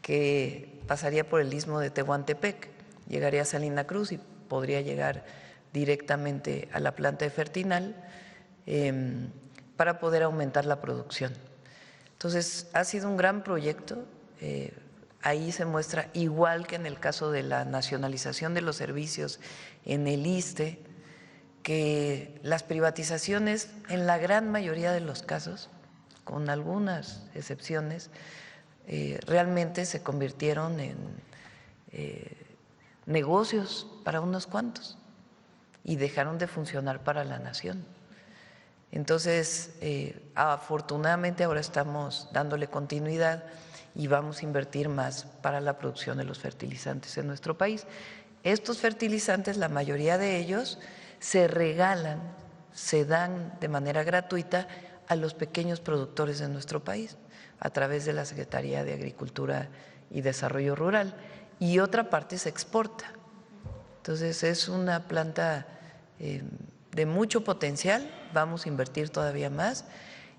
que pasaría por el istmo de Tehuantepec, llegaría a Salina Cruz y podría llegar directamente a la planta de Fertinal para poder aumentar la producción. Entonces, ha sido un gran proyecto. Ahí se muestra, igual que en el caso de la nacionalización de los servicios en el ISSSTE, que las privatizaciones, en la gran mayoría de los casos, con algunas excepciones, realmente se convirtieron en negocios para unos cuantos y dejaron de funcionar para la nación. Entonces, afortunadamente ahora estamos dándole continuidad y vamos a invertir más para la producción de los fertilizantes en nuestro país. Estos fertilizantes, la mayoría de ellos, se regalan, se dan de manera gratuita a los pequeños productores de nuestro país a través de la Secretaría de Agricultura y Desarrollo Rural, y otra parte se exporta. Entonces, es una planta de mucho potencial, vamos a invertir todavía más,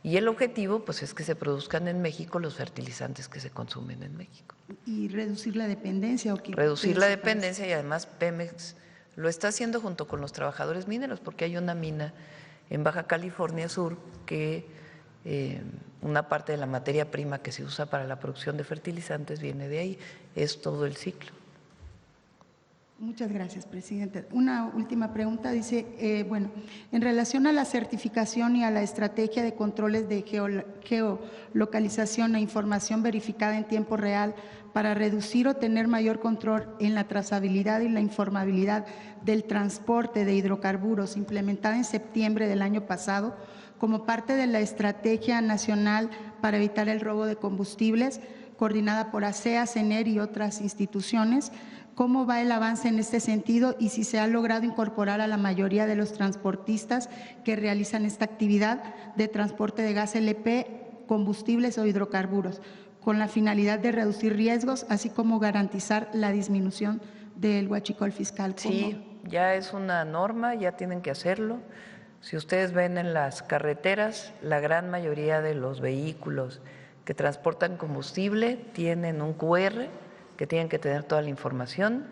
y el objetivo pues es que se produzcan en México los fertilizantes que se consumen en México. ¿Y reducir la dependencia? Reducir la dependencia, y además Pemex lo está haciendo junto con los trabajadores mineros, porque hay una mina en Baja California Sur que una parte de la materia prima que se usa para la producción de fertilizantes viene de ahí, es todo el ciclo. Muchas gracias, presidente. Una última pregunta, dice, bueno, en relación a la certificación y a la estrategia de controles de geolocalización e información verificada en tiempo real para reducir o tener mayor control en la trazabilidad y la informabilidad del transporte de hidrocarburos, implementada en septiembre del año pasado, como parte de la Estrategia Nacional para Evitar el Robo de Combustibles, coordinada por ASEA, CENER y otras instituciones. ¿Cómo va el avance en este sentido y si se ha logrado incorporar a la mayoría de los transportistas que realizan esta actividad de transporte de gas LP, combustibles o hidrocarburos, con la finalidad de reducir riesgos, así como garantizar la disminución del huachicol fiscal? Sí, ya es una norma, ya tienen que hacerlo. Si ustedes ven en las carreteras, la gran mayoría de los vehículos que transportan combustible tienen un QR, que tienen que tener toda la información.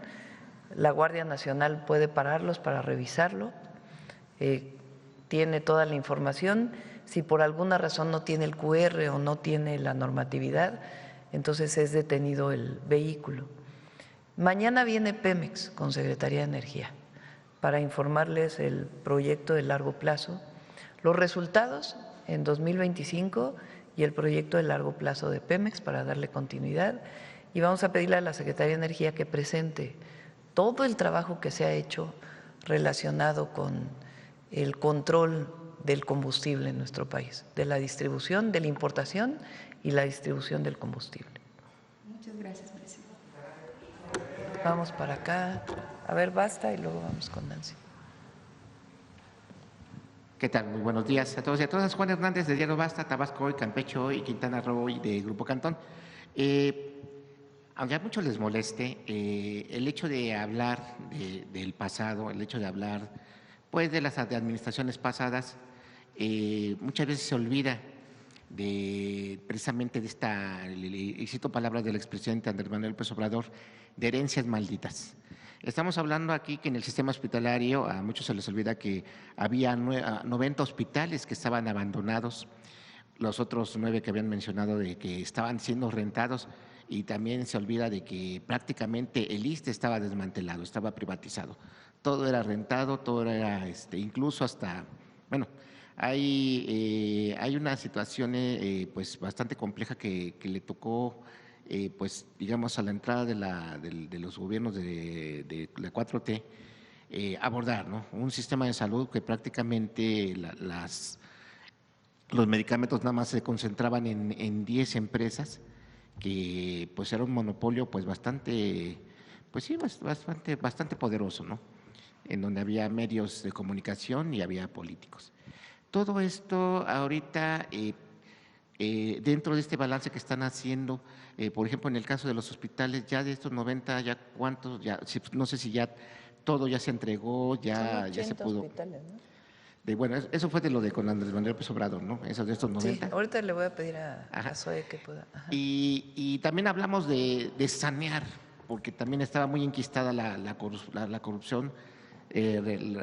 La Guardia Nacional puede pararlos para revisarlo, tiene toda la información. Si por alguna razón no tiene el QR o no tiene la normatividad, entonces es detenido el vehículo. Mañana viene Pemex con Secretaría de Energía para informarles el proyecto de largo plazo, los resultados en 2025 y el proyecto de largo plazo de Pemex para darle continuidad. Y vamos a pedirle a la Secretaría de Energía que presente todo el trabajo que se ha hecho relacionado con el control del combustible en nuestro país, de la distribución, de la importación y la distribución del combustible. Muchas gracias, presidente. Vamos para acá. A ver, basta y luego vamos con Nancy. ¿Qué tal? Muy buenos días a todos y a todas. Juan Hernández de Diario Basta, Tabasco Hoy, Campeche Hoy y Quintana Roo Hoy de Grupo Cantón. Aunque a muchos les moleste, el hecho de hablar del pasado, el hecho de hablar pues de las administraciones pasadas, muchas veces se olvida precisamente de esta, y cito palabras del expresidente Andrés Manuel López Obrador, de herencias malditas. Estamos hablando aquí que en el sistema hospitalario a muchos se les olvida que había 90 hospitales que estaban abandonados, los otros 9 que habían mencionado de que estaban siendo rentados, y también se olvida de que prácticamente el ISSSTE estaba desmantelado, estaba privatizado. Todo era rentado, todo era, incluso hasta, bueno, hay una situación pues bastante compleja que le tocó, pues digamos a la entrada de los gobiernos de la 4T abordar, ¿no? Un sistema de salud que prácticamente los medicamentos nada más se concentraban en 10 empresas, que pues era un monopolio pues bastante, pues sí, bastante poderoso, ¿no? En donde había medios de comunicación y había políticos. Todo esto ahorita, dentro de este balance que están haciendo, por ejemplo, en el caso de los hospitales, ya de estos 90, ya cuántos, ya no sé si ya todo ya se entregó, ya se pudo. Hospitales, ¿no? Bueno, eso fue de lo de con Andrés Manuel López Obrador, ¿no? Eso de estos 90. Sí, ahorita le voy a pedir a Zoe que pueda. Ajá. Y también hablamos de sanear, porque también estaba muy enquistada la corrupción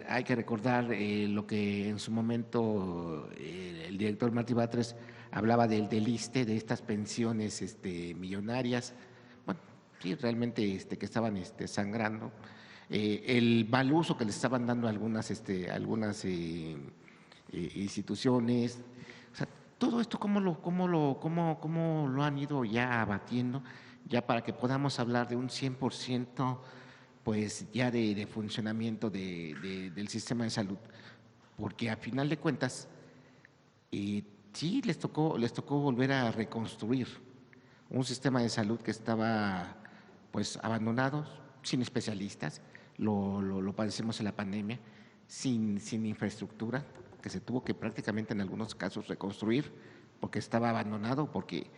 Hay que recordar lo que en su momento el director Martí Batres hablaba del ISSSTE, de estas pensiones millonarias, bueno, sí, realmente que estaban sangrando, el mal uso que le estaban dando algunas instituciones, o sea, todo esto cómo lo han ido ya abatiendo, ya para que podamos hablar de un 100% pues ya de funcionamiento del sistema de salud, porque a final de cuentas sí les tocó volver a reconstruir un sistema de salud que estaba pues abandonado, sin especialistas, lo padecemos en la pandemia, sin infraestructura, que se tuvo que prácticamente en algunos casos reconstruir porque estaba abandonado, porque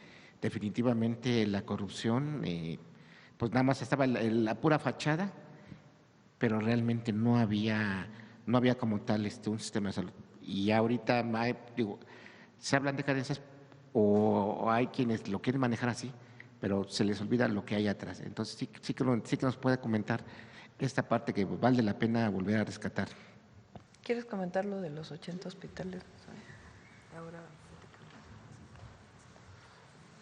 definitivamente la corrupción pues nada más estaba la pura fachada, pero realmente no había como tal un sistema de salud. Y ahorita se hablan de carencias o hay quienes lo quieren manejar así, pero se les olvida lo que hay atrás. Entonces sí que nos puede comentar esta parte que vale la pena volver a rescatar. ¿Quieres comentar lo de los 80 hospitales? Ahora.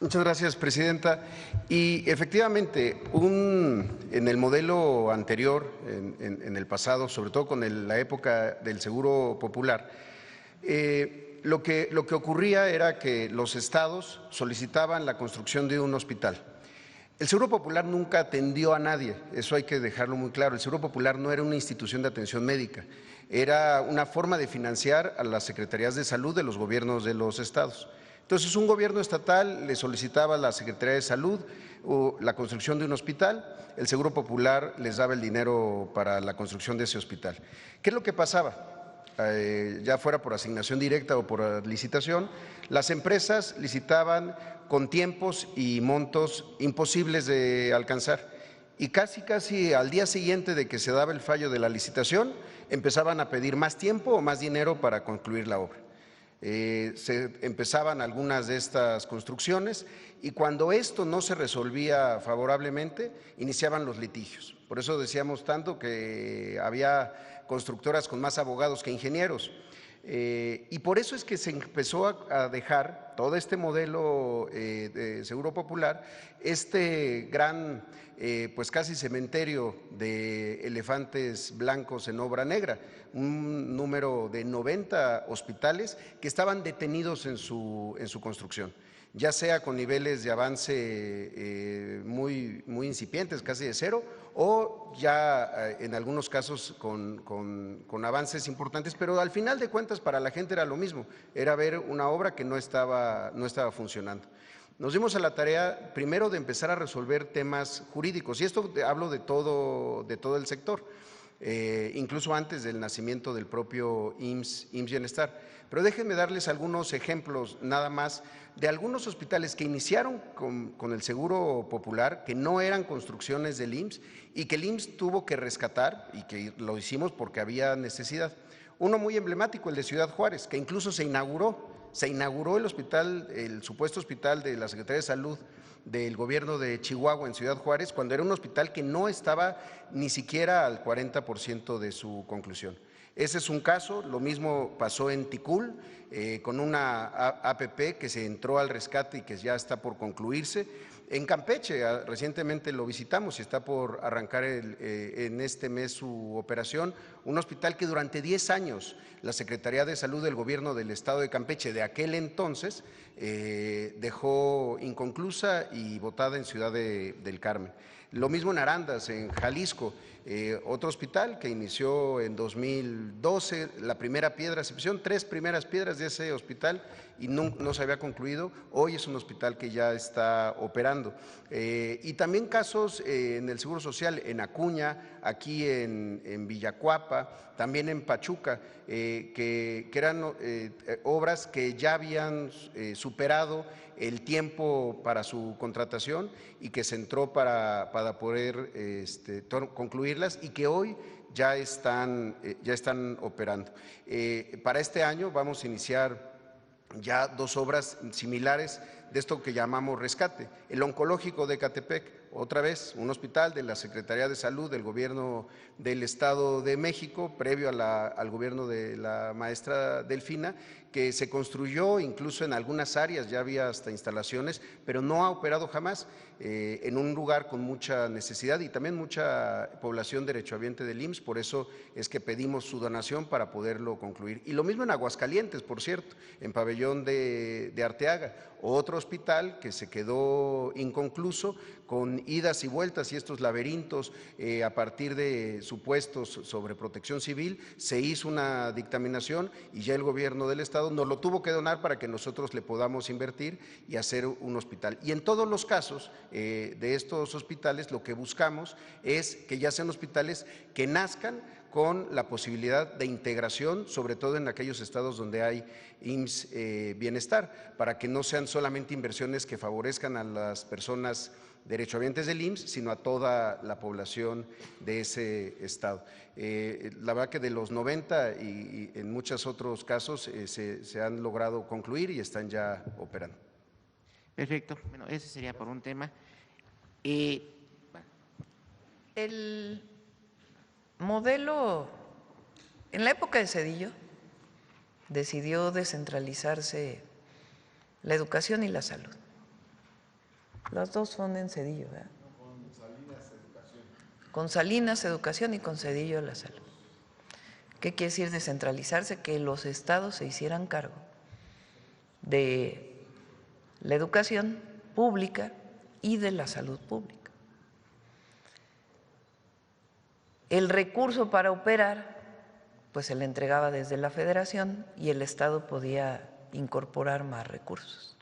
Muchas gracias, presidenta. Y efectivamente, en el modelo anterior, en el pasado, sobre todo con la época del Seguro Popular, lo que ocurría era que los estados solicitaban la construcción de un hospital. El Seguro Popular nunca atendió a nadie, eso hay que dejarlo muy claro. El Seguro Popular no era una institución de atención médica, era una forma de financiar a las secretarías de salud de los gobiernos de los estados. Entonces, un gobierno estatal le solicitaba a la Secretaría de Salud la construcción de un hospital, el Seguro Popular les daba el dinero para la construcción de ese hospital. ¿Qué es lo que pasaba? Ya fuera por asignación directa o por licitación, las empresas licitaban con tiempos y montos imposibles de alcanzar. Y casi al día siguiente de que se daba el fallo de la licitación, empezaban a pedir más tiempo o más dinero para concluir la obra. Se empezaban algunas de estas construcciones y cuando esto no se resolvía favorablemente, iniciaban los litigios. Por eso decíamos tanto que había constructoras con más abogados que ingenieros. Y por eso es que se empezó a dejar todo este modelo de Seguro Popular, este gran, pues casi cementerio de elefantes blancos en obra negra, un número de 90 hospitales que estaban detenidos en su construcción, ya sea con niveles de avance muy incipientes, casi de cero, o ya en algunos casos con avances importantes, pero al final de cuentas para la gente era lo mismo, era ver una obra que no estaba funcionando. Nos dimos a la tarea primero de empezar a resolver temas jurídicos, y esto hablo de todo el sector, incluso antes del nacimiento del propio IMSS Bienestar. Pero déjenme darles algunos ejemplos nada más de algunos hospitales que iniciaron con el Seguro Popular, que no eran construcciones del IMSS y que el IMSS tuvo que rescatar y que lo hicimos porque había necesidad. Uno muy emblemático, el de Ciudad Juárez, que incluso se inauguró el hospital, el supuesto hospital de la Secretaría de Salud del gobierno de Chihuahua en Ciudad Juárez, cuando era un hospital que no estaba ni siquiera al 40% de su conclusión. Ese es un caso, lo mismo pasó en Ticul, con una APP que se entró al rescate y que ya está por concluirse. En Campeche, recientemente lo visitamos y está por arrancar en este mes su operación, un hospital que durante 10 años la Secretaría de Salud del Gobierno del Estado de Campeche de aquel entonces dejó inconclusa y botada en Ciudad del Carmen. Lo mismo en Arandas, en Jalisco, otro hospital que inició en 2012, la primera piedra, se pusieron 3 primeras piedras de ese hospital y no se había concluido, hoy es un hospital que ya está operando. Y también casos en el Seguro Social, en Acuña, aquí en Villacuapa, también en Pachuca, que eran obras que ya habían superado el tiempo para su contratación y que se entró para poder concluirlas y que hoy ya están operando. Para este año vamos a iniciar ya 2 obras similares de esto que llamamos rescate. El oncológico de Ecatepec, otra vez, un hospital de la Secretaría de Salud del Gobierno del Estado de México, previo al gobierno de la maestra Delfina, que se construyó, incluso en algunas áreas ya había hasta instalaciones, pero no ha operado jamás, en un lugar con mucha necesidad y también mucha población derechohabiente del IMSS, por eso es que pedimos su donación para poderlo concluir. Y lo mismo en Aguascalientes, por cierto, en Pabellón de Arteaga, otro hospital que se quedó inconcluso, con idas y vueltas y estos laberintos a partir de supuestos sobre protección civil. Se hizo una dictaminación y ya el gobierno del Estado nos lo tuvo que donar para que nosotros le podamos invertir y hacer un hospital. Y en todos los casos de estos hospitales lo que buscamos es que ya sean hospitales que nazcan con la posibilidad de integración, sobre todo en aquellos estados donde hay IMSS Bienestar, para que no sean solamente inversiones que favorezcan a las personas derechohabientes del IMSS, sino a toda la población de ese estado. La verdad que de los 90 y en muchos otros casos se han logrado concluir y están ya operando. Perfecto. Bueno, ese sería por un tema. El modelo, en la época de Zedillo, decidió descentralizarse la educación y la salud. Las dos son en Zedillo, ¿verdad? Con Salinas Educación. Con Salinas Educación y con Zedillo la salud. ¿Qué quiere decir descentralizarse? Que los estados se hicieran cargo de la educación pública y de la salud pública. El recurso para operar, pues se le entregaba desde la Federación y el Estado podía incorporar más recursos.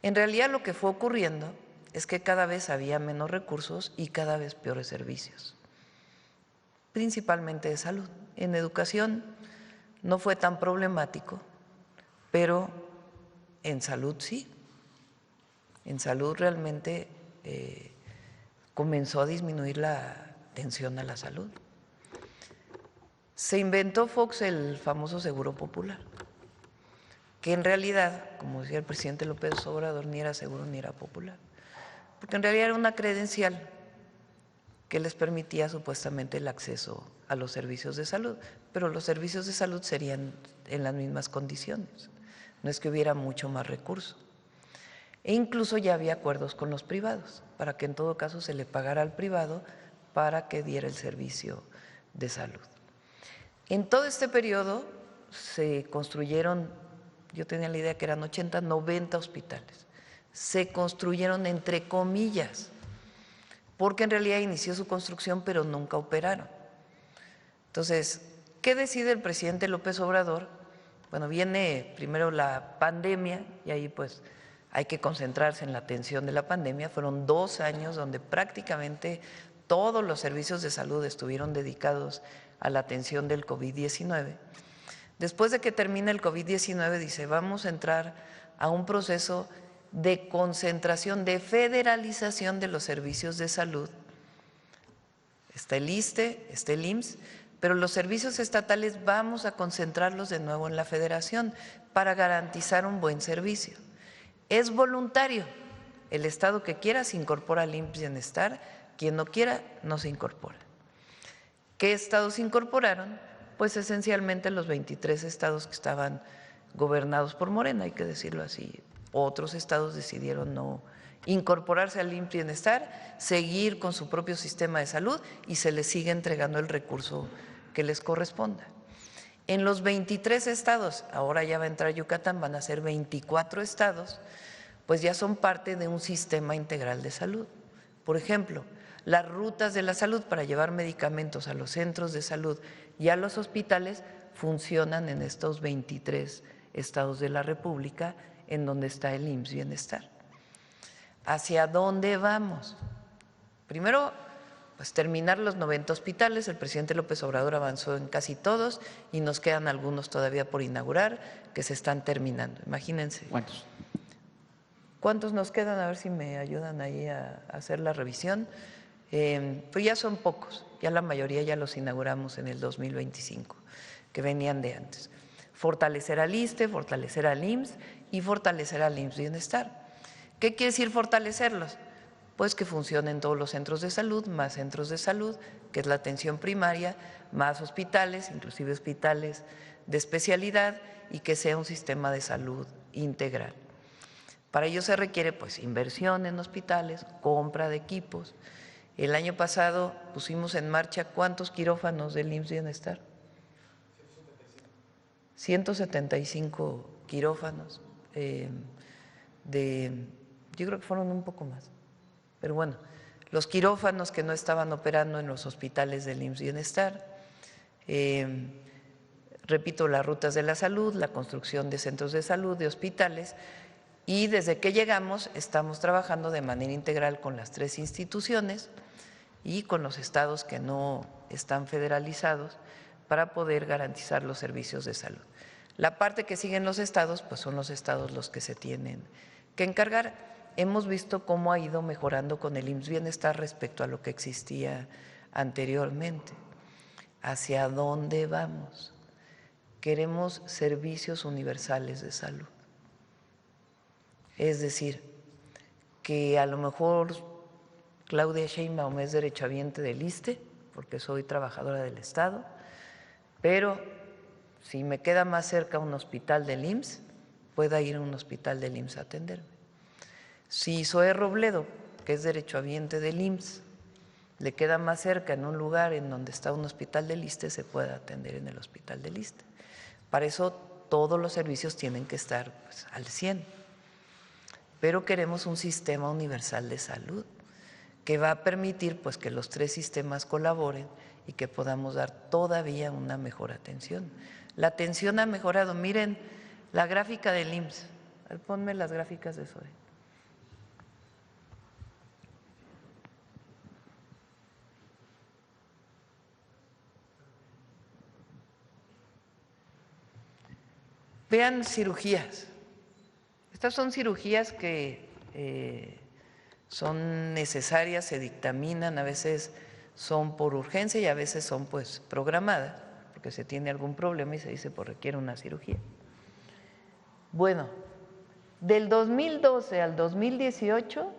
En realidad lo que fue ocurriendo es que cada vez había menos recursos y cada vez peores servicios, principalmente de salud. En educación no fue tan problemático, pero en salud sí. En salud realmente comenzó a disminuir la atención a la salud. Se inventó Fox el famoso Seguro Popular, que en realidad, como decía el presidente López Obrador, ni era seguro ni era popular, porque en realidad era una credencial que les permitía supuestamente el acceso a los servicios de salud, pero los servicios de salud serían en las mismas condiciones, no es que hubiera mucho más recurso. E incluso ya había acuerdos con los privados, para que en todo caso se le pagara al privado para que diera el servicio de salud. En todo este periodo se construyeron, yo tenía la idea que eran 80, 90 hospitales. Se construyeron entre comillas, porque en realidad inició su construcción, pero nunca operaron. Entonces, ¿qué decide el presidente López Obrador? Bueno, viene primero la pandemia y ahí pues hay que concentrarse en la atención de la pandemia. Fueron 2 años donde prácticamente todos los servicios de salud estuvieron dedicados a la atención del COVID-19. Después de que termina el COVID-19, dice, vamos a entrar a un proceso de concentración, de federalización de los servicios de salud. Está el ISSSTE, está el IMSS, pero los servicios estatales vamos a concentrarlos de nuevo en la federación para garantizar un buen servicio. Es voluntario. El estado que quiera se incorpora al IMSS Bienestar, quien no quiera no se incorpora. ¿Qué estados se incorporaron? Pues esencialmente los 23 estados que estaban gobernados por Morena, hay que decirlo así. Otros estados decidieron no incorporarse al IMSS Bienestar, seguir con su propio sistema de salud y se les sigue entregando el recurso que les corresponda. En los 23 estados, ahora ya va a entrar Yucatán, van a ser 24 estados, pues ya son parte de un sistema integral de salud. Por ejemplo, las rutas de la salud para llevar medicamentos a los centros de salud y a los hospitales funcionan en estos 23 estados de la República, en donde está el IMSS Bienestar. ¿Hacia dónde vamos? Primero, pues terminar los 90 hospitales. El presidente López Obrador avanzó en casi todos y nos quedan algunos todavía por inaugurar que se están terminando. Imagínense. ¿Cuántos? ¿Cuántos nos quedan? A ver si me ayudan ahí a hacer la revisión. Pues ya son pocos, ya la mayoría ya los inauguramos en el 2025, que venían de antes. Fortalecer al ISSSTE, fortalecer al IMSS y fortalecer al IMSS Bienestar. ¿Qué quiere decir fortalecerlos? Pues que funcionen todos los centros de salud, más centros de salud, que es la atención primaria, más hospitales, inclusive hospitales de especialidad, y que sea un sistema de salud integral. Para ello se requiere pues inversión en hospitales, compra de equipos. El año pasado pusimos en marcha ¿cuántos quirófanos del IMSS Bienestar? 175 quirófanos. Yo creo que fueron un poco más. Pero bueno, los quirófanos que no estaban operando en los hospitales del IMSS Bienestar, repito, las rutas de la salud, la construcción de centros de salud, de hospitales, y desde que llegamos estamos trabajando de manera integral con las 3 instituciones y con los estados que no están federalizados para poder garantizar los servicios de salud. La parte que siguen los estados, pues son los estados los que se tienen que encargar. Hemos visto cómo ha ido mejorando con el IMSS Bienestar respecto a lo que existía anteriormente. ¿Hacia dónde vamos? Queremos servicios universales de salud. Es decir, que a lo mejor Claudia Sheinbaum es derechohabiente del ISSSTE, porque soy trabajadora del Estado, pero si me queda más cerca un hospital del IMSS, pueda ir a un hospital del IMSS a atenderme. Si Zoé Robledo, que es derechohabiente del IMSS, le queda más cerca en un lugar en donde está un hospital del ISSSTE, se puede atender en el hospital del ISSSTE. Para eso todos los servicios tienen que estar pues, al 100%. Pero queremos un sistema universal de salud que va a permitir pues, que los 3 sistemas colaboren y que podamos dar todavía una mejor atención. La atención ha mejorado. Miren la gráfica del IMSS. Ponme las gráficas de Zoé. Vean cirugías. Estas son cirugías que son necesarias, se dictaminan, a veces son por urgencia y a veces son pues programadas, porque se tiene algún problema y se dice pues requiere una cirugía. Bueno, del 2012 al 2018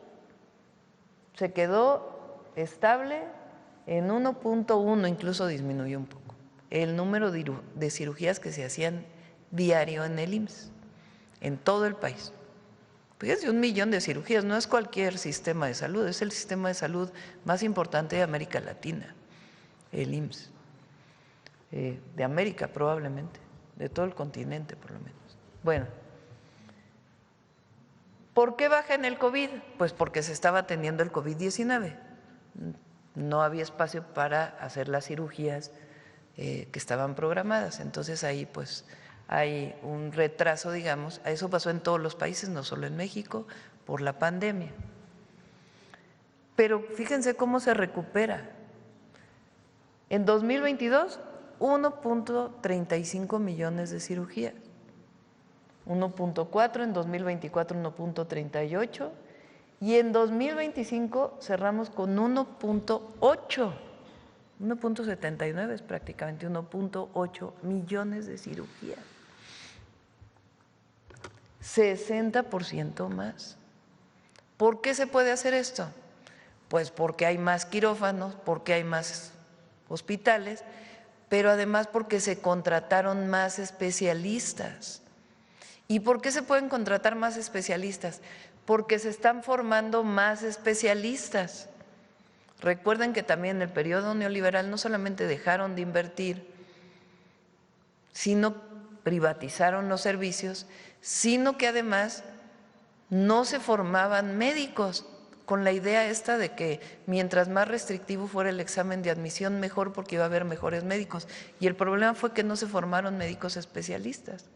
se quedó estable en 1.1, incluso disminuyó un poco, el número de cirugías que se hacían diario en el IMSS, en todo el país. Fíjense, 1 millón de cirugías, no es cualquier sistema de salud, es el sistema de salud más importante de América Latina, el IMSS, de América probablemente, de todo el continente por lo menos. Bueno, ¿por qué baja en el COVID? Pues porque se estaba atendiendo el COVID-19, no había espacio para hacer las cirugías que estaban programadas, entonces ahí pues hay un retraso, digamos. Eso pasó en todos los países, no solo en México, por la pandemia. Pero fíjense cómo se recupera. En 2022, 1.35 millones de cirugías, 1.4, en 2024 1.38 y en 2025 cerramos con 1.8, 1.79 es prácticamente 1.8 millones de cirugías. 60% más. ¿Por qué se puede hacer esto? Pues porque hay más quirófanos, porque hay más hospitales, pero además porque se contrataron más especialistas. ¿Y por qué se pueden contratar más especialistas? Porque se están formando más especialistas. Recuerden que también en el periodo neoliberal no solamente dejaron de invertir, sino privatizaron los servicios, sino que además no se formaban médicos, con la idea esta de que mientras más restrictivo fuera el examen de admisión, mejor, porque iba a haber mejores médicos. Y el problema fue que no se formaron médicos especialistas.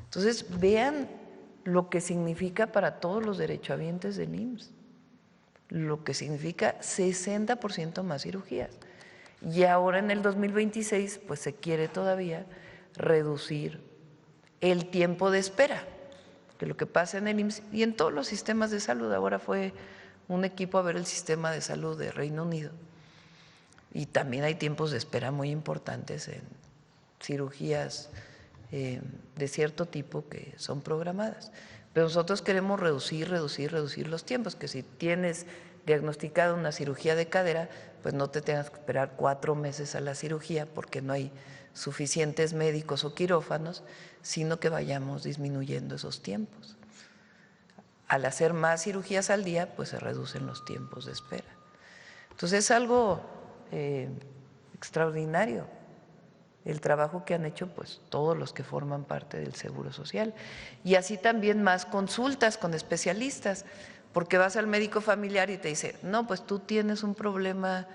Entonces, vean lo que significa para todos los derechohabientes del IMSS, lo que significa 60% más cirugías. Y ahora en el 2026, pues se quiere todavía reducir el tiempo de espera, que lo que pasa en el IMSS y en todos los sistemas de salud. Ahora fue un equipo a ver el sistema de salud de Reino Unido y también hay tiempos de espera muy importantes en cirugías de cierto tipo que son programadas. Pero nosotros queremos reducir los tiempos, que si tienes diagnosticada una cirugía de cadera, pues no te tengas que esperar 4 meses a la cirugía porque no hay suficientes médicos o quirófanos, sino que vayamos disminuyendo esos tiempos. Al hacer más cirugías al día, pues se reducen los tiempos de espera. Entonces es algo extraordinario el trabajo que han hecho pues todos los que forman parte del Seguro Social. Y así también más consultas con especialistas, porque vas al médico familiar y te dice, no, pues tú tienes un problema,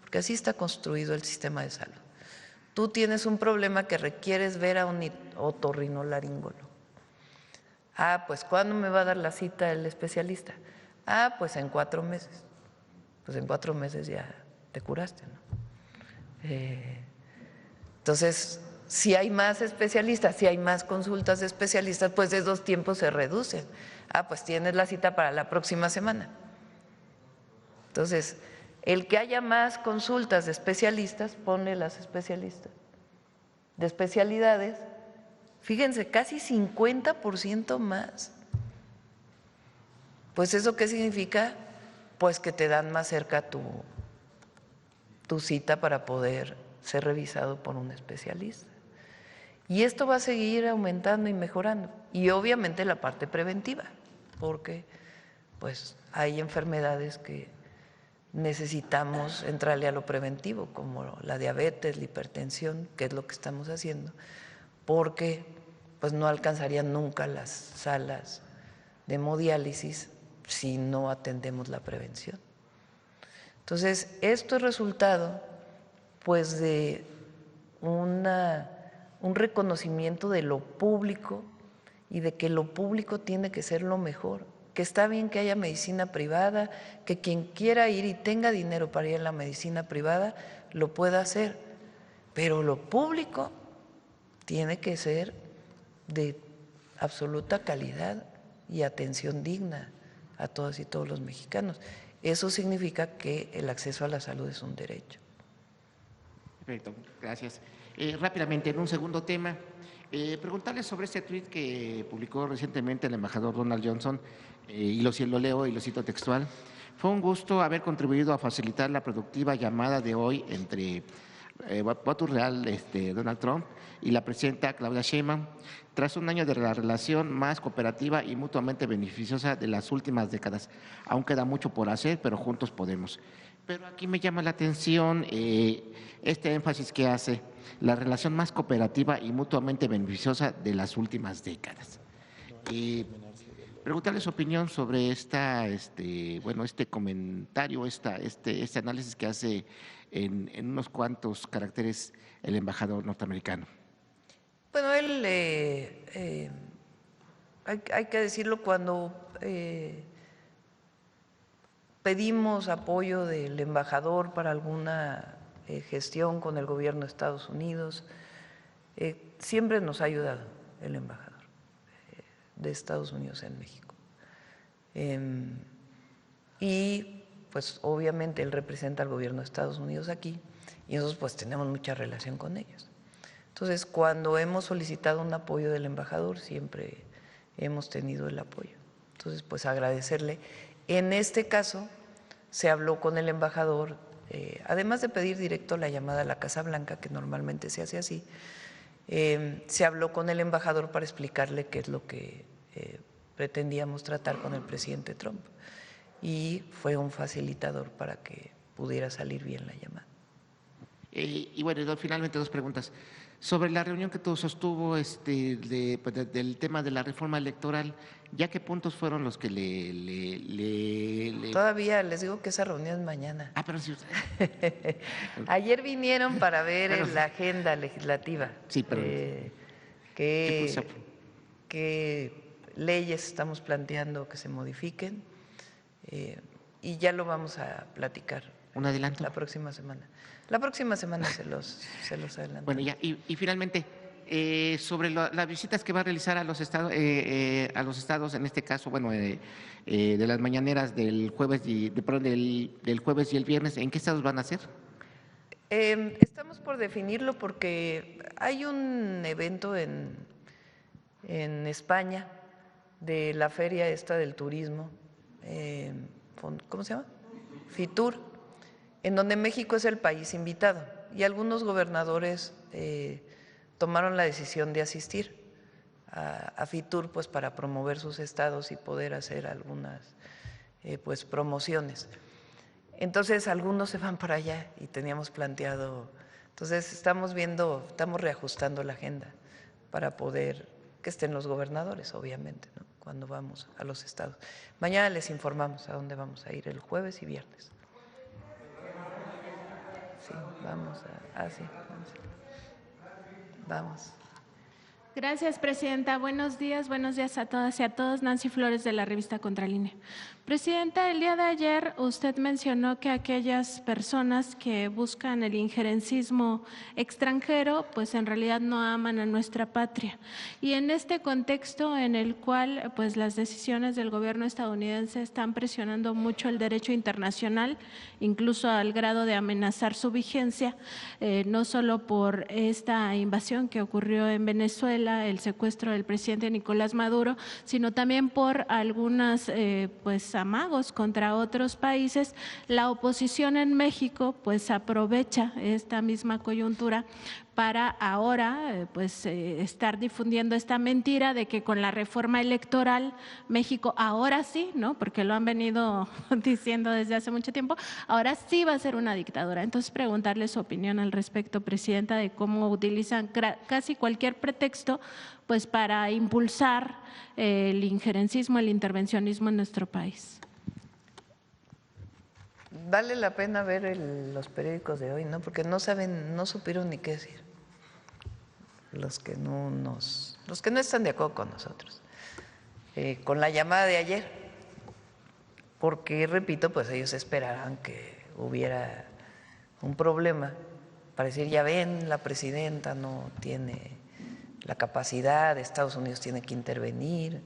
porque así está construido el sistema de salud. Tú tienes un problema que requieres ver a un otorrinolaringólogo. Ah, pues ¿cuándo me va a dar la cita el especialista? Ah, pues en 4 meses. Pues en 4 meses ya te curaste, ¿no? Entonces, si hay más especialistas, si hay más consultas de especialistas, pues esos tiempos se reducen. Ah, pues tienes la cita para la próxima semana. Entonces, el que haya más consultas de especialistas, pone las especialistas de especialidades, fíjense, casi 50% más. Pues ¿eso qué significa? Pues que te dan más cerca tu cita para poder ser revisado por un especialista. Y esto va a seguir aumentando y mejorando. Y obviamente la parte preventiva, porque pues hay enfermedades que necesitamos entrarle a lo preventivo, como la diabetes, la hipertensión, que es lo que estamos haciendo, porque pues no alcanzarían nunca las salas de hemodiálisis si no atendemos la prevención. Entonces, esto es resultado pues de un reconocimiento de lo público y de que lo público tiene que ser lo mejor, que está bien que haya medicina privada, que quien quiera ir y tenga dinero para ir a la medicina privada lo pueda hacer, pero lo público tiene que ser de absoluta calidad y atención digna a todas y todos los mexicanos. Eso significa que el acceso a la salud es un derecho. Perfecto, gracias. Rápidamente, en un segundo tema, preguntarles sobre este tuit que publicó recientemente el embajador Donald Johnson, y lo leo y lo cito textual. Fue un gusto haber contribuido a facilitar la productiva llamada de hoy entre voto real Donald Trump y la presidenta Claudia Sheinbaum, tras un año de la relación más cooperativa y mutuamente beneficiosa de las últimas décadas. Aún queda mucho por hacer, pero juntos podemos. Pero aquí me llama la atención este énfasis que hace la relación más cooperativa y mutuamente beneficiosa de las últimas décadas. Preguntarle su opinión sobre este comentario, este análisis que hace en unos cuantos caracteres el embajador norteamericano. Bueno, él, hay que decirlo, cuando pedimos apoyo del embajador para alguna gestión con el gobierno de Estados Unidos, siempre nos ha ayudado el embajador de Estados Unidos en México. Y pues obviamente él representa al gobierno de Estados Unidos aquí y nosotros pues tenemos mucha relación con ellos. Entonces, cuando hemos solicitado un apoyo del embajador, siempre hemos tenido el apoyo. Entonces, pues agradecerle. En este caso, se habló con el embajador, además de pedir directo la llamada a la Casa Blanca, que normalmente se hace así, se habló con el embajador para explicarle qué es lo que pretendíamos tratar con el presidente Trump. Y fue un facilitador para que pudiera salir bien la llamada. Y bueno, finalmente 2 preguntas. Sobre la reunión que sostuvo del tema de la reforma electoral, ¿ya qué puntos fueron los que le... Todavía les digo que esa reunión es mañana. Ah, pero sí. Ayer vinieron para ver la agenda legislativa. Sí, pero... ¿Qué leyes estamos planteando que se modifiquen? Y ya lo vamos a platicar. ¿Un adelanto? La próxima semana. La próxima semana se los adelanto. Bueno, ya, y finalmente, sobre las visitas que va a realizar a los estados, en este caso, bueno, de las mañaneras del jueves del jueves y el viernes, ¿en qué estados van a ser? Estamos por definirlo porque hay un evento en España de la feria esta del turismo, ¿cómo se llama? FITUR, en donde México es el país invitado y algunos gobernadores tomaron la decisión de asistir a FITUR pues para promover sus estados y poder hacer algunas pues promociones. Entonces algunos se van para allá y teníamos planteado, entonces estamos reajustando la agenda para poder que estén los gobernadores, obviamente, ¿no? Cuando vamos a los estados. Mañana les informamos a dónde vamos a ir el jueves y viernes. Sí, vamos. Gracias, Presidenta. Buenos días a todas y a todos. Nancy Flores, de la revista Contralínea. Presidenta, el día de ayer usted mencionó que aquellas personas que buscan el injerencismo extranjero, pues en realidad no aman a nuestra patria. Y en este contexto en el cual pues las decisiones del gobierno estadounidense están presionando mucho el derecho internacional, incluso al grado de amenazar su vigencia, no solo por esta invasión que ocurrió en Venezuela, el secuestro del presidente Nicolás Maduro, sino también por algunas pues amagos contra otros países. La oposición en México pues aprovecha esta misma coyuntura para ahora estar difundiendo esta mentira de que con la reforma electoral México ahora sí, ¿no? Porque lo han venido diciendo desde hace mucho tiempo, ahora sí va a ser una dictadura. Entonces preguntarle su opinión al respecto, Presidenta, de cómo utilizan casi cualquier pretexto pues para impulsar el injerencismo, el intervencionismo en nuestro país. Vale la pena ver los periódicos de hoy, ¿no? Porque no supieron ni qué decir. Los que no están de acuerdo con nosotros, con la llamada de ayer, porque, repito, pues ellos esperaban que hubiera un problema para decir, ya ven, la presidenta no tiene la capacidad, Estados Unidos tiene que intervenir,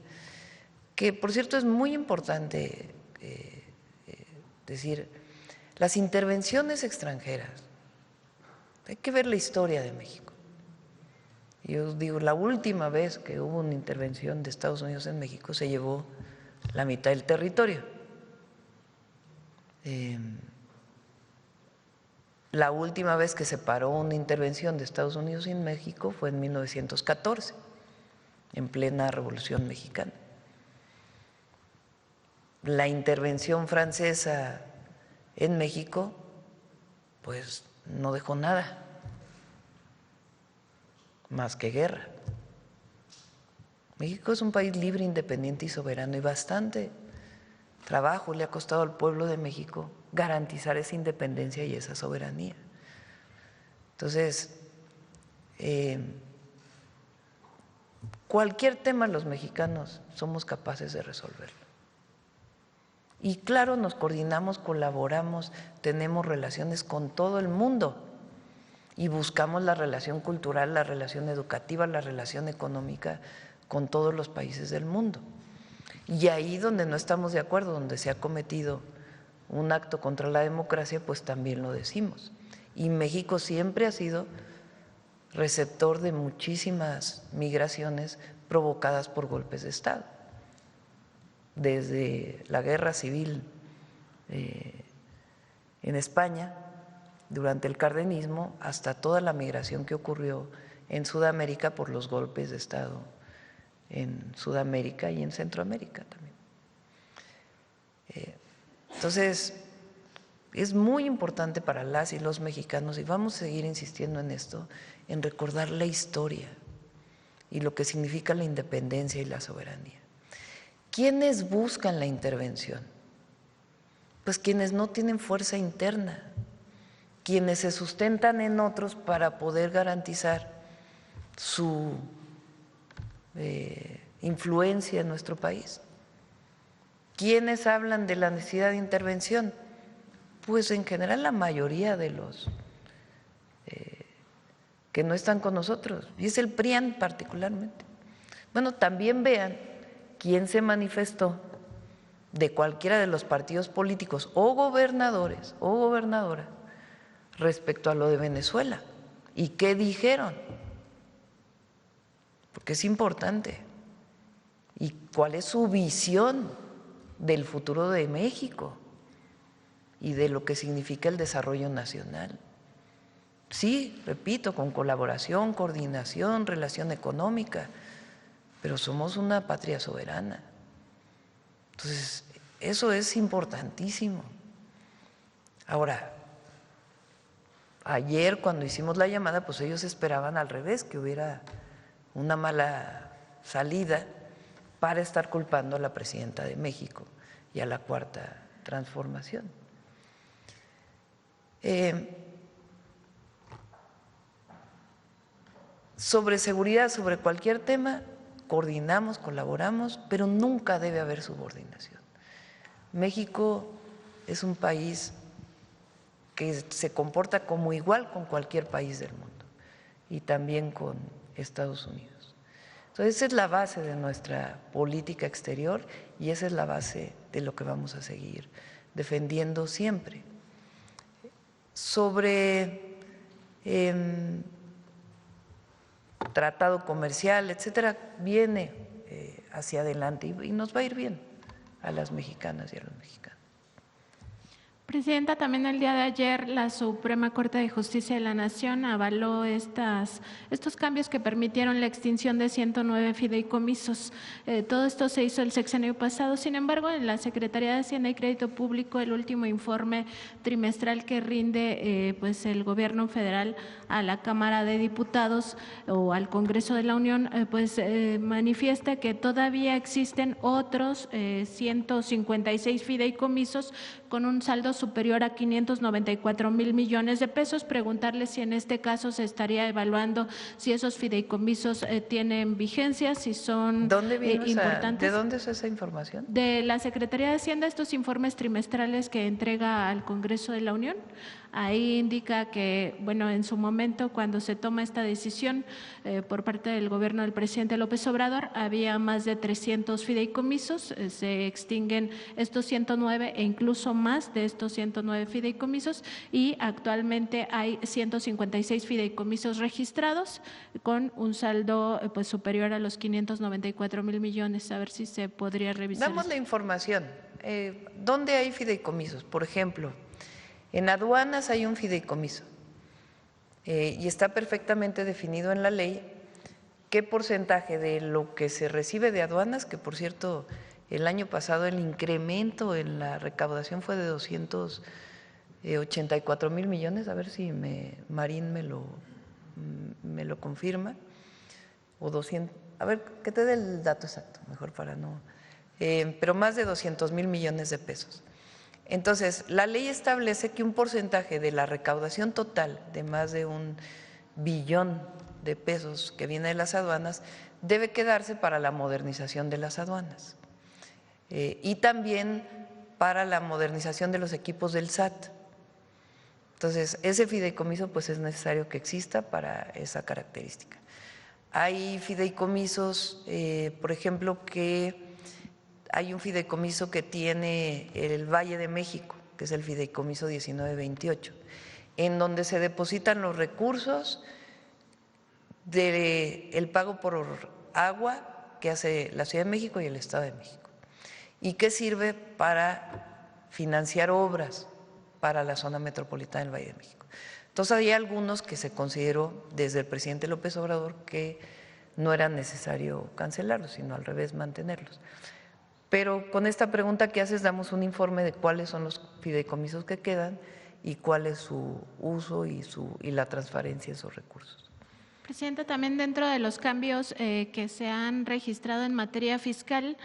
que por cierto es muy importante decir, las intervenciones extranjeras, hay que ver la historia de México. Yo digo, la última vez que hubo una intervención de Estados Unidos en México se llevó la mitad del territorio. La última vez que se paró una intervención de Estados Unidos en México fue en 1914, en plena Revolución Mexicana. La intervención francesa en México, pues no dejó nada más que guerra. México es un país libre, independiente y soberano, y bastante trabajo le ha costado al pueblo de México garantizar esa independencia y esa soberanía. Entonces, cualquier tema los mexicanos somos capaces de resolverlo. Y claro, nos coordinamos, colaboramos, tenemos relaciones con todo el mundo y buscamos la relación cultural, la relación educativa, la relación económica con todos los países del mundo. Y ahí donde no estamos de acuerdo, donde se ha cometido un acto contra la democracia, pues también lo decimos. Y México siempre ha sido receptor de muchísimas migraciones provocadas por golpes de Estado. Desde la guerra civil en España, durante el cardenismo, hasta toda la migración que ocurrió en Sudamérica por los golpes de Estado en Sudamérica y en Centroamérica también. Entonces, es muy importante para las y los mexicanos, y vamos a seguir insistiendo en esto, en recordar la historia y lo que significa la independencia y la soberanía. ¿Quiénes buscan la intervención? Pues quienes no tienen fuerza interna, quienes se sustentan en otros para poder garantizar su influencia en nuestro país. ¿Quiénes hablan de la necesidad de intervención? Pues en general la mayoría de los que no están con nosotros, y es el PRIAN particularmente. Bueno, también vean quién se manifestó de cualquiera de los partidos políticos o gobernadores o gobernadoras respecto a lo de Venezuela. ¿Y qué dijeron? Porque es importante. ¿Y cuál es su visión del futuro de México y de lo que significa el desarrollo nacional? Sí, repito, con colaboración, coordinación, relación económica, pero somos una patria soberana. Entonces, eso es importantísimo. Ahora, ayer cuando hicimos la llamada, pues ellos esperaban al revés, que hubiera una mala salida para estar culpando a la presidenta de México y a la Cuarta Transformación. Sobre seguridad, sobre cualquier tema, coordinamos, colaboramos, pero nunca debe haber subordinación. México es un país que se comporta como igual con cualquier país del mundo y también con Estados Unidos. Entonces, esa es la base de nuestra política exterior y esa es la base de lo que vamos a seguir defendiendo siempre. Sobre tratado comercial, etcétera, viene hacia adelante y nos va a ir bien a las mexicanas y a los mexicanos. Presidenta, también el día de ayer la Suprema Corte de Justicia de la Nación avaló estos cambios que permitieron la extinción de 109 fideicomisos. Todo esto se hizo el sexenio pasado. Sin embargo, en la Secretaría de Hacienda y Crédito Público, el último informe trimestral que rinde pues el Gobierno federal a la Cámara de Diputados o al Congreso de la Unión, manifiesta que todavía existen otros 156 fideicomisos con un saldo superior a 594,000 millones de pesos. Preguntarle si en este caso se estaría evaluando si esos fideicomisos tienen vigencia, si son importantes. ¿De dónde es esa información? De la Secretaría de Hacienda, estos informes trimestrales que entrega al Congreso de la Unión. Ahí indica que, bueno, en su momento, cuando se toma esta decisión por parte del gobierno del presidente López Obrador, había más de 300 fideicomisos, se extinguen estos 109 e incluso más de estos 109 fideicomisos y actualmente hay 156 fideicomisos registrados con un saldo pues superior a los 594,000 millones. A ver si se podría revisar. Damos la información. ¿Dónde hay fideicomisos? Por ejemplo, en aduanas hay un fideicomiso y está perfectamente definido en la ley qué porcentaje de lo que se recibe de aduanas, que por cierto el año pasado el incremento en la recaudación fue de 284,000 millones, a ver si Marín me lo confirma, o 200, a ver, que te dé el dato exacto, mejor para no, pero más de 200,000 millones de pesos. Entonces, la ley establece que un porcentaje de la recaudación total de más de 1 billón de pesos que viene de las aduanas debe quedarse para la modernización de las aduanas y también para la modernización de los equipos del SAT. Entonces, ese fideicomiso pues es necesario que exista para esa característica. Hay fideicomisos, por ejemplo, que hay un fideicomiso que tiene el Valle de México, que es el fideicomiso 1928, en donde se depositan los recursos del pago por agua que hace la Ciudad de México y el Estado de México, y que sirve para financiar obras para la zona metropolitana del Valle de México. Entonces, hay algunos que se consideró desde el presidente López Obrador que no era necesario cancelarlos, sino al revés mantenerlos. Pero con esta pregunta que haces damos un informe de cuáles son los fideicomisos que quedan y cuál es su uso y la transferencia de esos recursos. Presidenta, también dentro de los cambios que se han registrado en materia fiscal,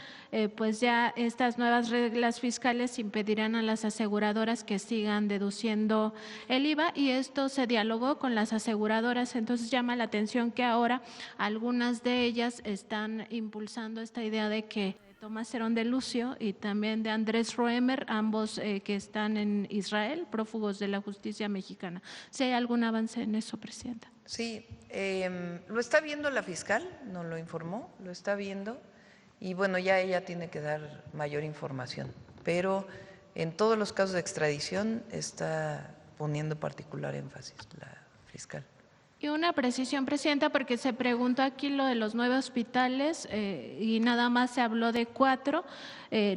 pues ya estas nuevas reglas fiscales impedirán a las aseguradoras que sigan deduciendo el IVA y esto se dialogó con las aseguradoras, entonces llama la atención que ahora algunas de ellas están impulsando esta idea de que Tomás Herón de Lucio y también de Andrés Roemer, ambos que están en Israel, prófugos de la justicia mexicana. ¿Sí hay algún avance en eso, Presidenta? Sí, lo está viendo la fiscal, nos lo informó, lo está viendo y bueno, ya ella tiene que dar mayor información, pero en todos los casos de extradición está poniendo particular énfasis la fiscal. Y una precisión, Presidenta, porque se preguntó aquí lo de los 9 hospitales y nada más se habló de 4.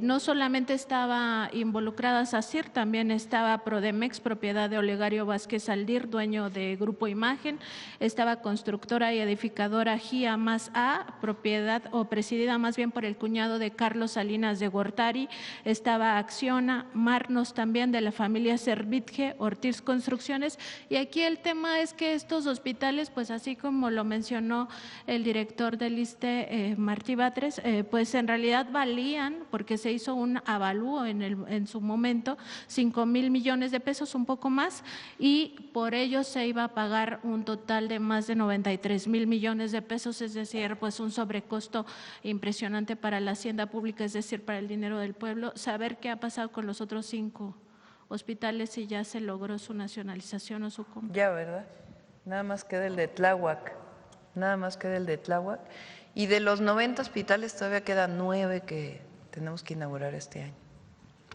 No solamente estaba involucrada SACIR, también estaba Prodemex, propiedad de Olegario Vázquez Aldir, dueño de Grupo Imagen, estaba constructora y edificadora GIA más A, propiedad o presidida más bien por el cuñado de Carlos Salinas de Gortari, estaba Acciona, Marnos también de la familia Servitje, Ortiz Construcciones, y aquí el tema es que estos hospitales, pues así como lo mencionó el director del ISSSTE, Martí Batres, pues en realidad valían, porque se hizo un avalúo en su momento, 5,000 millones de pesos, un poco más, y por ello se iba a pagar un total de más de 93,000 millones de pesos, es decir, pues un sobrecosto impresionante para la hacienda pública, es decir, para el dinero del pueblo. Saber qué ha pasado con los otros 5 hospitales, si ya se logró su nacionalización o su compra. Ya, ¿verdad? Nada más queda el de Tláhuac, y de los 90 hospitales todavía quedan 9 que tenemos que inaugurar este año.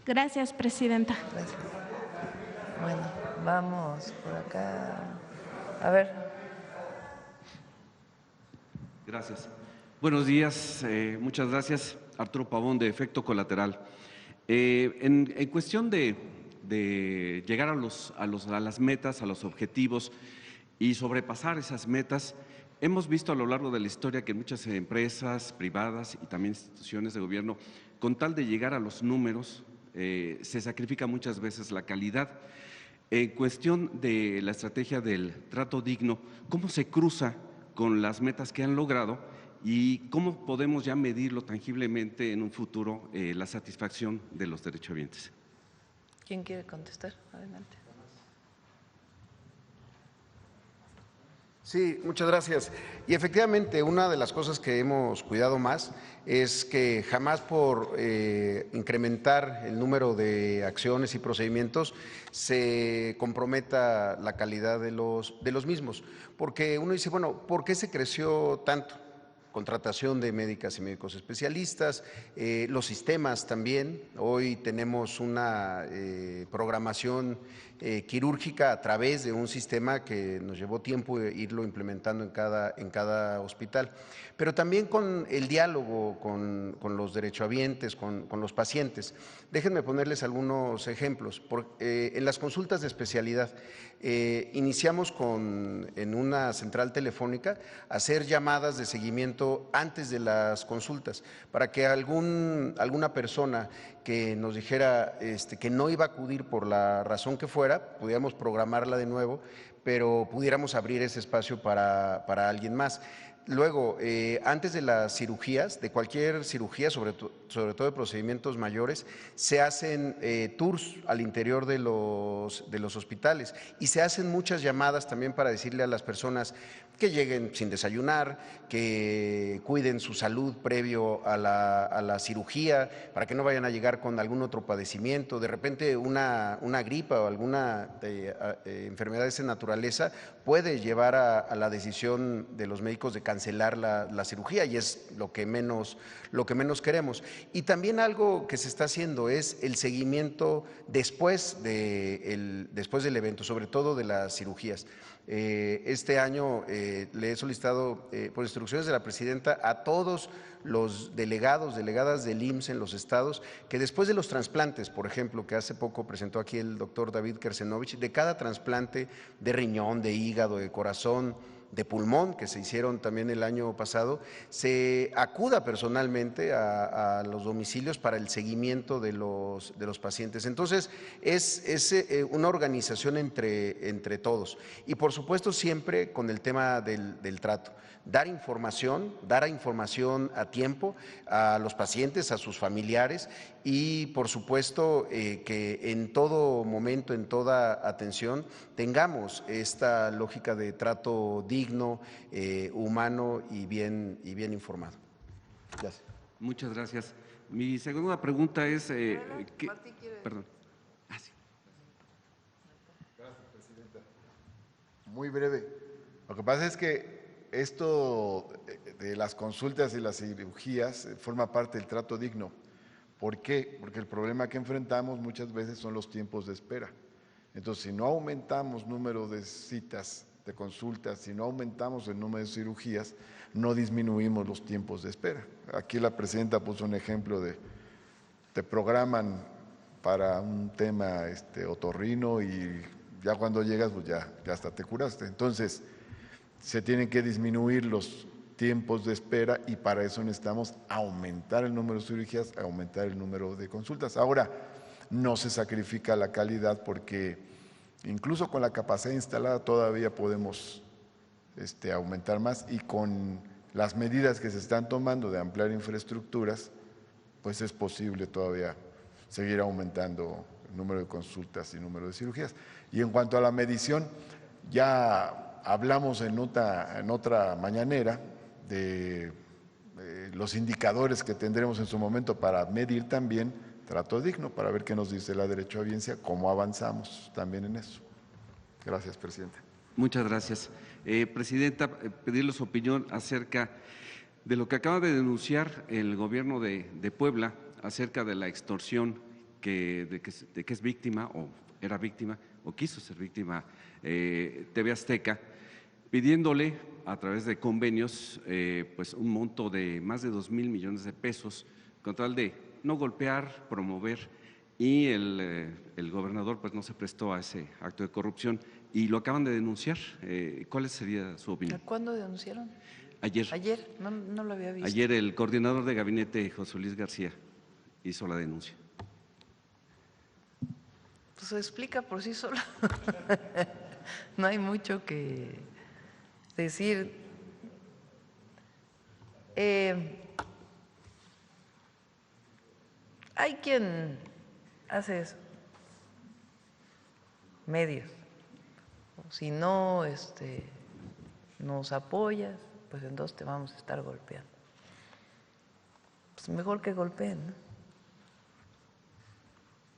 Gracias, Presidenta. Gracias. Bueno, vamos por acá. A ver. Gracias. Buenos días, muchas gracias. Arturo Pavón, de Efecto Colateral. En cuestión de llegar a las metas, a los objetivos y sobrepasar esas metas, hemos visto a lo largo de la historia que muchas empresas privadas y también instituciones de gobierno, con tal de llegar a los números, se sacrifica muchas veces la calidad. En cuestión de la estrategia del trato digno, ¿cómo se cruza con las metas que han logrado y cómo podemos ya medirlo tangiblemente en un futuro la satisfacción de los derechohabientes? ¿Quién quiere contestar? Adelante. Sí, muchas gracias. Y efectivamente, una de las cosas que hemos cuidado más es que jamás por incrementar el número de acciones y procedimientos se comprometa la calidad de los mismos. Porque uno dice, bueno, ¿por qué se creció tanto? Contratación de médicas y médicos especialistas, los sistemas también. Hoy tenemos una programación quirúrgica a través de un sistema que nos llevó tiempo irlo implementando en cada hospital, pero también con el diálogo con los derechohabientes, con los pacientes. Déjenme ponerles algunos ejemplos. En las consultas de especialidad, iniciamos en una central telefónica hacer llamadas de seguimiento antes de las consultas, para que alguna persona que nos dijera que no iba a acudir por la razón que fuera, pudiéramos programarla de nuevo, pero pudiéramos abrir ese espacio para alguien más. Luego, antes de las cirugías, de cualquier cirugía, sobre todo de procedimientos mayores, se hacen tours al interior de los hospitales y se hacen muchas llamadas también para decirle a las personas que lleguen sin desayunar, que cuiden su salud previo a la cirugía, para que no vayan a llegar con algún otro padecimiento. De repente una gripa o alguna enfermedad de esa naturaleza puede llevar a la decisión de los médicos de cancelar la cirugía, y es lo que menos queremos. Y también algo que se está haciendo es el seguimiento después del evento, sobre todo de las cirugías. Este año le he solicitado por instrucciones de la presidenta a todos los delegadas del IMSS en los estados que después de los trasplantes, por ejemplo, que hace poco presentó aquí el doctor David Kersenovich, de cada trasplante de riñón, de hígado, de corazón, de pulmón, que se hicieron también el año pasado, se acuda personalmente a los domicilios para el seguimiento de los pacientes. Entonces, es una organización entre todos. Y por supuesto siempre con el tema del trato. Dar información a tiempo a los pacientes, a sus familiares, y por supuesto que en todo momento, en toda atención, tengamos esta lógica de trato digno, humano y bien informado. Gracias. Muchas gracias. Mi segunda pregunta es… Perdón. Sí. Gracias, Presidenta. Muy breve. Lo que pasa es que esto de las consultas y las cirugías forma parte del trato digno. ¿Por qué? Porque el problema que enfrentamos muchas veces son los tiempos de espera. Entonces, si no aumentamos número de citas, de consultas, si no aumentamos el número de cirugías, no disminuimos los tiempos de espera. Aquí la presidenta puso un ejemplo de, te programan para un tema otorrino y ya cuando llegas, pues ya hasta te curaste. Entonces, se tienen que disminuir los tiempos de espera y para eso necesitamos aumentar el número de cirugías, aumentar el número de consultas. Ahora, no se sacrifica la calidad porque incluso con la capacidad instalada todavía podemos aumentar más y con las medidas que se están tomando de ampliar infraestructuras, pues es posible todavía seguir aumentando el número de consultas y número de cirugías. Y en cuanto a la medición, ya hablamos en otra mañanera de los indicadores que tendremos en su momento para medir también trato digno, para ver qué nos dice la derechohabiencia, cómo avanzamos también en eso. Gracias, presidenta. Muchas gracias. Presidenta, pedirle su opinión acerca de lo que acaba de denunciar el gobierno de Puebla acerca de la extorsión de que es víctima o era víctima o quiso ser víctima TV Azteca, pidiéndole a través de convenios pues un monto de más de 2,000 millones de pesos con tal de no golpear, promover, y el gobernador pues no se prestó a ese acto de corrupción y lo acaban de denunciar. ¿Cuál sería su opinión? ¿Cuándo denunciaron? Ayer. Ayer, no lo había visto. Ayer el coordinador de gabinete, José Luis García, hizo la denuncia. Pues se explica por sí solo. No hay mucho que decir. Hay quien hace eso, medios. Si no nos apoyas, pues entonces te vamos a estar golpeando. Pues mejor que golpeen, ¿no?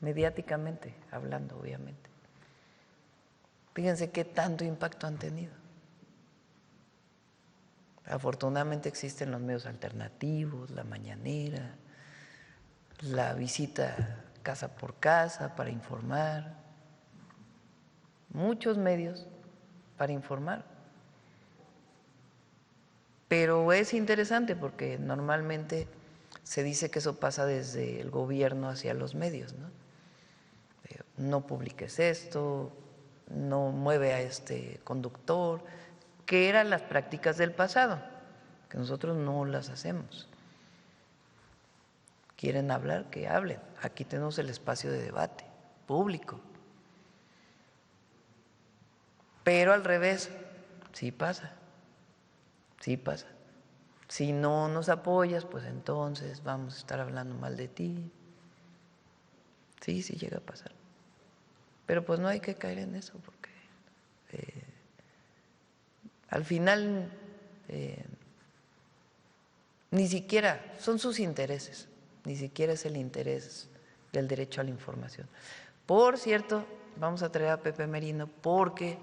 Mediáticamente hablando, obviamente. Fíjense qué tanto impacto han tenido. Afortunadamente existen los medios alternativos, la mañanera, la visita casa por casa para informar, muchos medios para informar. Pero es interesante porque normalmente se dice que eso pasa desde el gobierno hacia los medios, ¿no? No publiques esto, no mueve a este conductor, que eran las prácticas del pasado, que nosotros no las hacemos. Quieren hablar, que hablen. Aquí tenemos el espacio de debate público. Pero al revés, sí pasa, sí pasa. Si no nos apoyas, pues entonces vamos a estar hablando mal de ti. Sí llega a pasar. Pero pues no hay que caer en eso porque al final ni siquiera son sus intereses, ni siquiera es el interés del derecho a la información. Por cierto, vamos a traer a Pepe Merino porque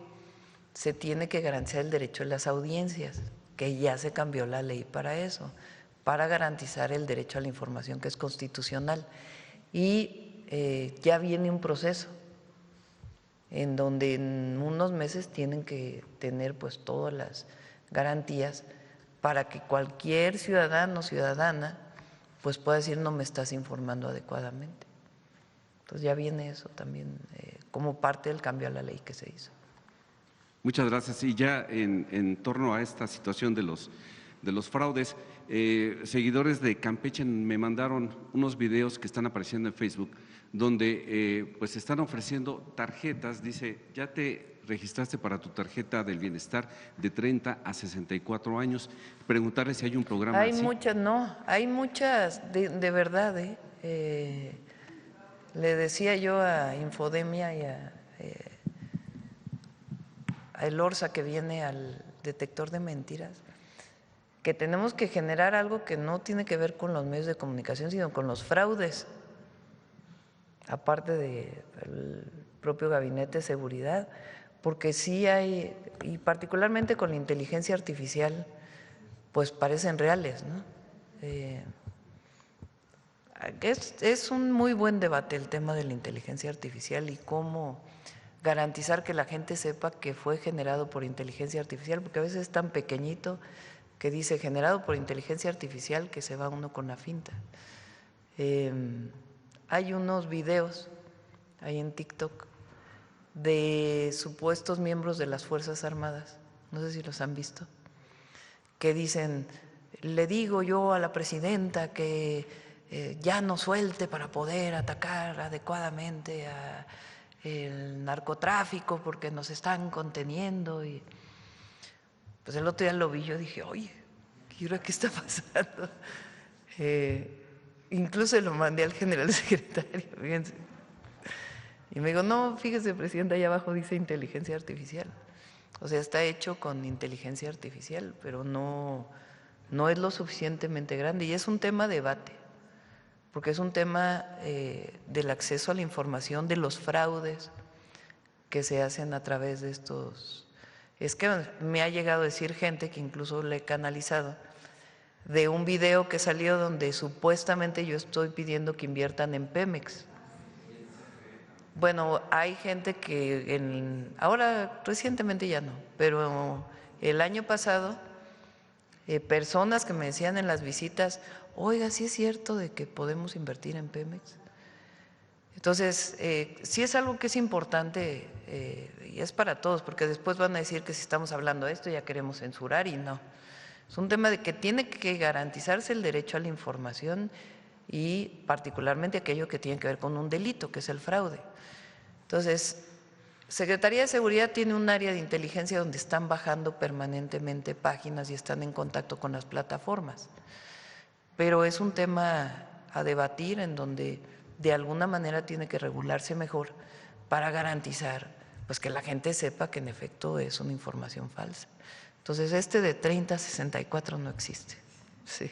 se tiene que garantizar el derecho a las audiencias, que ya se cambió la ley para eso, para garantizar el derecho a la información que es constitucional. Y ya viene un proceso en donde en unos meses tienen que tener pues todas las garantías para que cualquier ciudadano o ciudadana pues pueda decir no me estás informando adecuadamente. Entonces ya viene eso también como parte del cambio a la ley que se hizo. Muchas gracias. Y ya en torno a esta situación de los fraudes, seguidores de Campeche me mandaron unos videos que están apareciendo en Facebook donde pues están ofreciendo tarjetas, dice, ya te registraste para tu tarjeta del bienestar de 30 a 64 años. Preguntarle si hay un programa Hay así. muchas, no, hay muchas de verdad. Le decía yo a Infodemia y a El Orsa que viene al detector de mentiras, que tenemos que generar algo que no tiene que ver con los medios de comunicación, sino con los fraudes, aparte del propio Gabinete de Seguridad, porque sí hay, y particularmente con la inteligencia artificial, pues parecen reales, ¿no? Es un muy buen debate el tema de la inteligencia artificial y cómo garantizar que la gente sepa que fue generado por inteligencia artificial, porque a veces es tan pequeñito que dice generado por inteligencia artificial que se va uno con la finta. Hay unos videos ahí en TikTok de supuestos miembros de las Fuerzas Armadas, no sé si los han visto, que dicen, le digo yo a la presidenta que ya no suelte para poder atacar adecuadamente a el narcotráfico porque nos están conteniendo. Y pues el otro día lo vi, yo dije, oye, ¿qué está pasando? Incluso lo mandé al general secretario, fíjense. Y me digo, no, fíjese, presidenta, allá abajo dice inteligencia artificial. O sea, está hecho con inteligencia artificial, pero no es lo suficientemente grande. Y es un tema de debate, porque es un tema del acceso a la información, de los fraudes que se hacen a través de estos esquemas. Me ha llegado a decir gente, que incluso le he canalizado, de un video que salió donde supuestamente yo estoy pidiendo que inviertan en Pemex. Bueno, hay gente que ahora recientemente ya no, pero el año pasado personas que me decían en las visitas, oiga, ¿sí es cierto de que podemos invertir en Pemex? Entonces, sí es algo que es importante y es para todos, porque después van a decir que si estamos hablando de esto ya queremos censurar, y no. Es un tema de que tiene que garantizarse el derecho a la información, y particularmente aquello que tiene que ver con un delito, que es el fraude. Entonces, Secretaría de Seguridad tiene un área de inteligencia donde están bajando permanentemente páginas y están en contacto con las plataformas, pero es un tema a debatir en donde de alguna manera tiene que regularse mejor para garantizar pues que la gente sepa que en efecto es una información falsa. Entonces, de 30 a 64 no existe. Sí.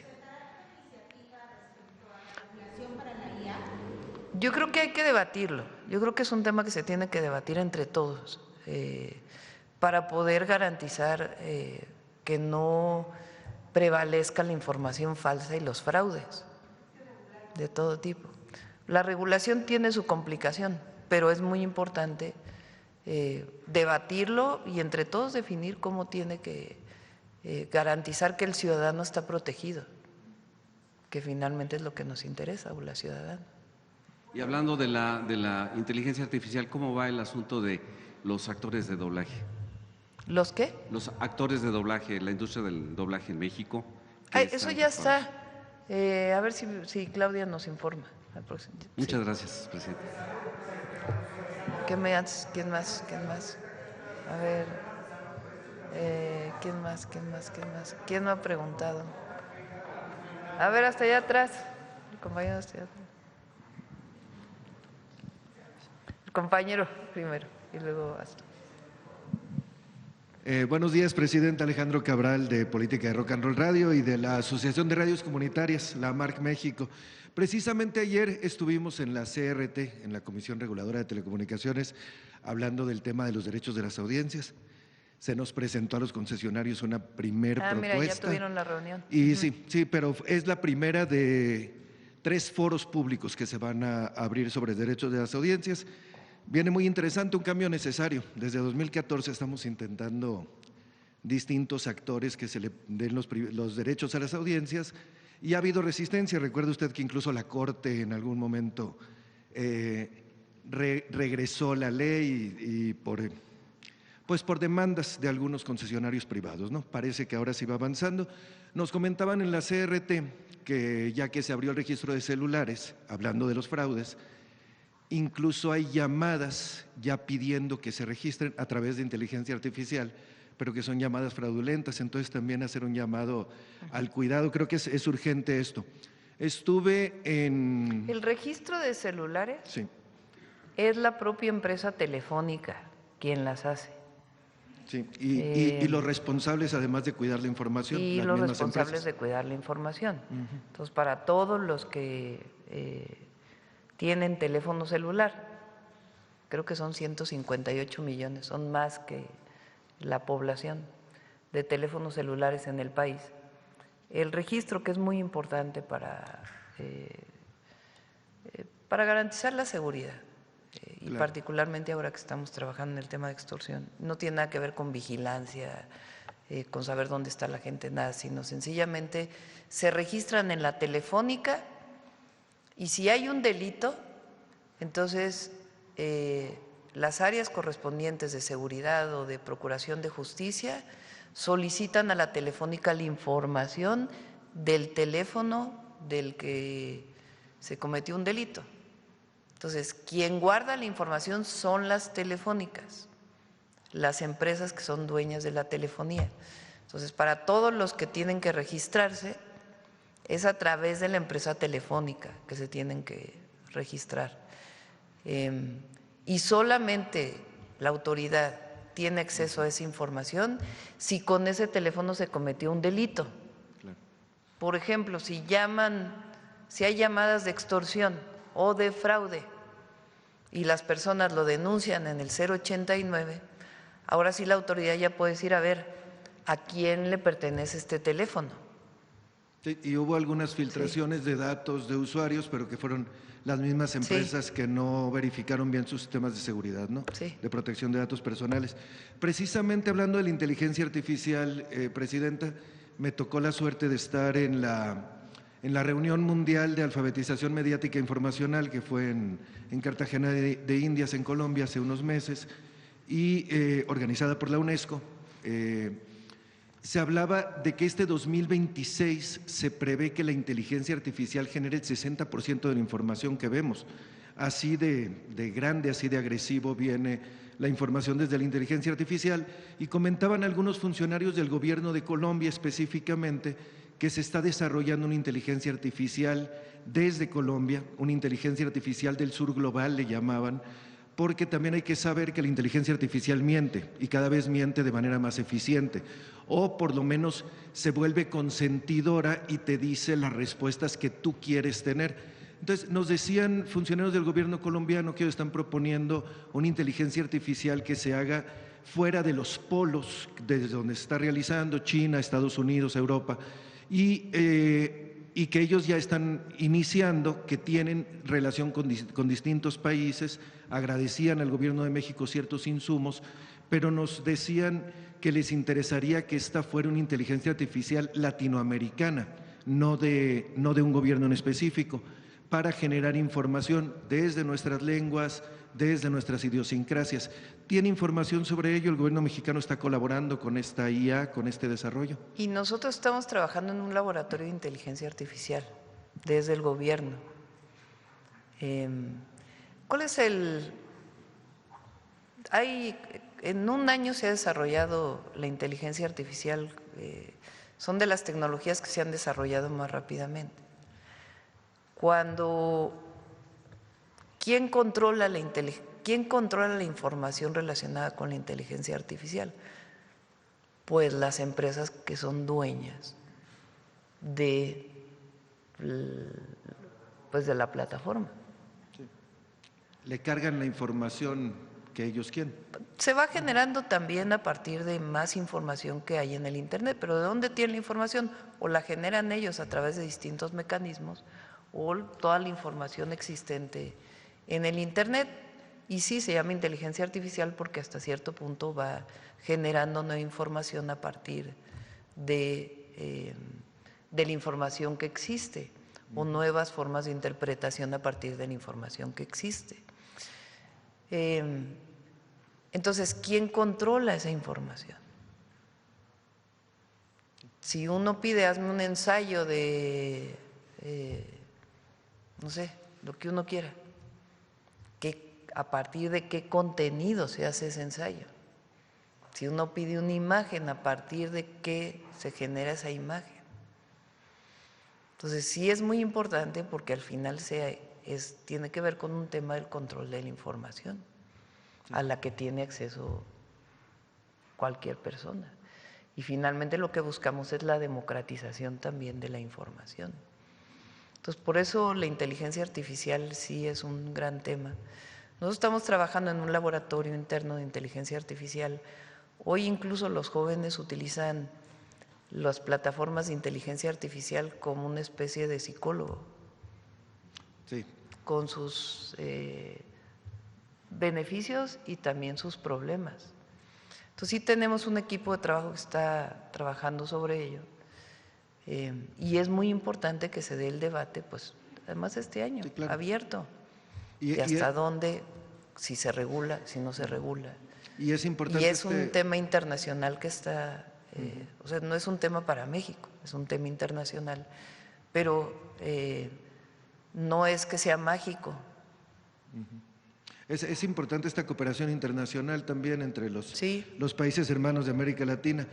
Yo creo que hay que debatirlo. Yo creo que es un tema que se tiene que debatir entre todos para poder garantizar que no prevalezca la información falsa y los fraudes de todo tipo. La regulación tiene su complicación, pero es muy importante debatirlo y entre todos definir cómo tiene que garantizar que el ciudadano está protegido, que finalmente es lo que nos interesa, o la ciudadana. Y hablando de la inteligencia artificial, ¿cómo va el asunto de los actores de doblaje? ¿Los qué? Los actores de doblaje, la industria del doblaje en México. Eso ya está. A ver si Claudia nos informa. Muchas gracias, presidente. ¿Quién más? A ver, ¿quién más? ¿Quién me ha preguntado? A ver, hasta allá atrás. El compañero hasta allá atrás. El compañero primero y luego hasta. Buenos días, presidente. Alejandro Cabral, de Política de Rock and Roll Radio y de la Asociación de Radios Comunitarias, la AMARC México. Precisamente ayer estuvimos en la CRT, en la Comisión Reguladora de Telecomunicaciones, hablando del tema de los derechos de las audiencias. Se nos presentó a los concesionarios una primera propuesta. Mira, ya tuvieron la reunión. Y sí, pero es la primera de 3 foros públicos que se van a abrir sobre derechos de las audiencias. Viene muy interesante, un cambio necesario. Desde 2014 estamos intentando distintos actores que se le den los derechos a las audiencias y ha habido resistencia. Recuerde usted que incluso la Corte en algún momento regresó la ley y por demandas de algunos concesionarios privados, ¿no? Parece que ahora sí va avanzando. Nos comentaban en la CRT que ya que se abrió el registro de celulares, hablando de los fraudes, incluso hay llamadas ya pidiendo que se registren a través de inteligencia artificial, pero que son llamadas fraudulentas. Entonces también hacer un llamado al cuidado. Creo que es urgente esto. Estuve en… El registro de celulares sí. Es la propia empresa telefónica quien las hace. Sí, y los responsables además de cuidar la información. Y los responsables de cuidar la información. Entonces, para todos los que tienen teléfono celular, creo que son 158 millones, son más que la población de teléfonos celulares en el país. El registro, que es muy importante para garantizar la seguridad y particularmente ahora que estamos trabajando en el tema de extorsión. No tiene nada que ver con vigilancia, con saber dónde está la gente, nada, sino sencillamente se registran en la telefónica y si hay un delito, entonces las áreas correspondientes de seguridad o de procuración de justicia solicitan a la telefónica la información del teléfono del que se cometió un delito. Entonces, quien guarda la información son las telefónicas, las empresas que son dueñas de la telefonía. Entonces, para todos los que tienen que registrarse, es a través de la empresa telefónica que se tienen que registrar. Y solamente la autoridad tiene acceso a esa información si con ese teléfono se cometió un delito. Por ejemplo, si hay llamadas de extorsión o de fraude y las personas lo denuncian en el 089, ahora sí la autoridad ya puede decir, a ver, ¿a quién le pertenece este teléfono? Sí, y hubo algunas filtraciones de datos de usuarios, pero que fueron las mismas empresas que no verificaron bien sus sistemas de seguridad, ¿no? De protección de datos personales. Precisamente hablando de la inteligencia artificial, Presidenta, me tocó la suerte de estar en la reunión mundial de alfabetización mediática e informacional que fue en Cartagena de Indias, en Colombia, hace unos meses, y organizada por la UNESCO. Se hablaba de que este 2026 se prevé que la inteligencia artificial genere el 60% de la información que vemos. Así de grande, así de agresivo viene la información desde la inteligencia artificial, y comentaban algunos funcionarios del gobierno de Colombia específicamente que se está desarrollando una inteligencia artificial desde Colombia, una inteligencia artificial del sur global le llamaban, porque también hay que saber que la inteligencia artificial miente y cada vez miente de manera más eficiente, o por lo menos se vuelve consentidora y te dice las respuestas que tú quieres tener. Entonces, nos decían funcionarios del gobierno colombiano que ellos están proponiendo una inteligencia artificial que se haga fuera de los polos desde donde se está realizando, China, Estados Unidos, Europa, y que ellos ya están iniciando, que tienen relación con distintos países, agradecían al gobierno de México ciertos insumos, pero nos decían que les interesaría que esta fuera una inteligencia artificial latinoamericana, no de un gobierno en específico, para generar información desde nuestras lenguas, desde nuestras idiosincrasias. ¿Tiene información sobre ello? ¿El gobierno mexicano está colaborando con esta IA, con este desarrollo? Y nosotros estamos trabajando en un laboratorio de inteligencia artificial desde el gobierno. ¿Cuál es en un año se ha desarrollado la inteligencia artificial, son de las tecnologías que se han desarrollado más rápidamente. ¿Quién controla la información relacionada con la inteligencia artificial? Pues las empresas que son dueñas de la plataforma. Sí. Le cargan la información que ellos quieren. Se va generando también a partir de más información que hay en el Internet, pero ¿de dónde tienen la información? O la generan ellos a través de distintos mecanismos, o toda la información existente en el Internet. Y sí, se llama inteligencia artificial porque hasta cierto punto va generando nueva información a partir de la información que existe, o nuevas formas de interpretación a partir de la información que existe. Entonces, ¿quién controla esa información? Si uno pide, hazme un ensayo de, no sé, lo que uno quiera, ¿a partir de qué contenido se hace ese ensayo? Si uno pide una imagen, ¿a partir de qué se genera esa imagen? Entonces, sí es muy importante porque al final tiene que ver con un tema del control de la información a la que tiene acceso cualquier persona. Y finalmente lo que buscamos es la democratización también de la información. Entonces, por eso la inteligencia artificial sí es un gran tema. Nosotros estamos trabajando en un laboratorio interno de inteligencia artificial. Hoy incluso los jóvenes utilizan las plataformas de inteligencia artificial como una especie de psicólogo. Sí. Con sus beneficios y también sus problemas. Entonces sí tenemos un equipo de trabajo que está trabajando sobre ello, y es muy importante que se dé el debate, pues además este año, sí, claro, abierto, y hasta dónde, si se regula, si no se regula. Y es importante. Y es un tema internacional que está, o sea, no es un tema para México, es un tema internacional, pero no es que sea mágico. Es importante esta cooperación internacional también entre los países hermanos de América Latina.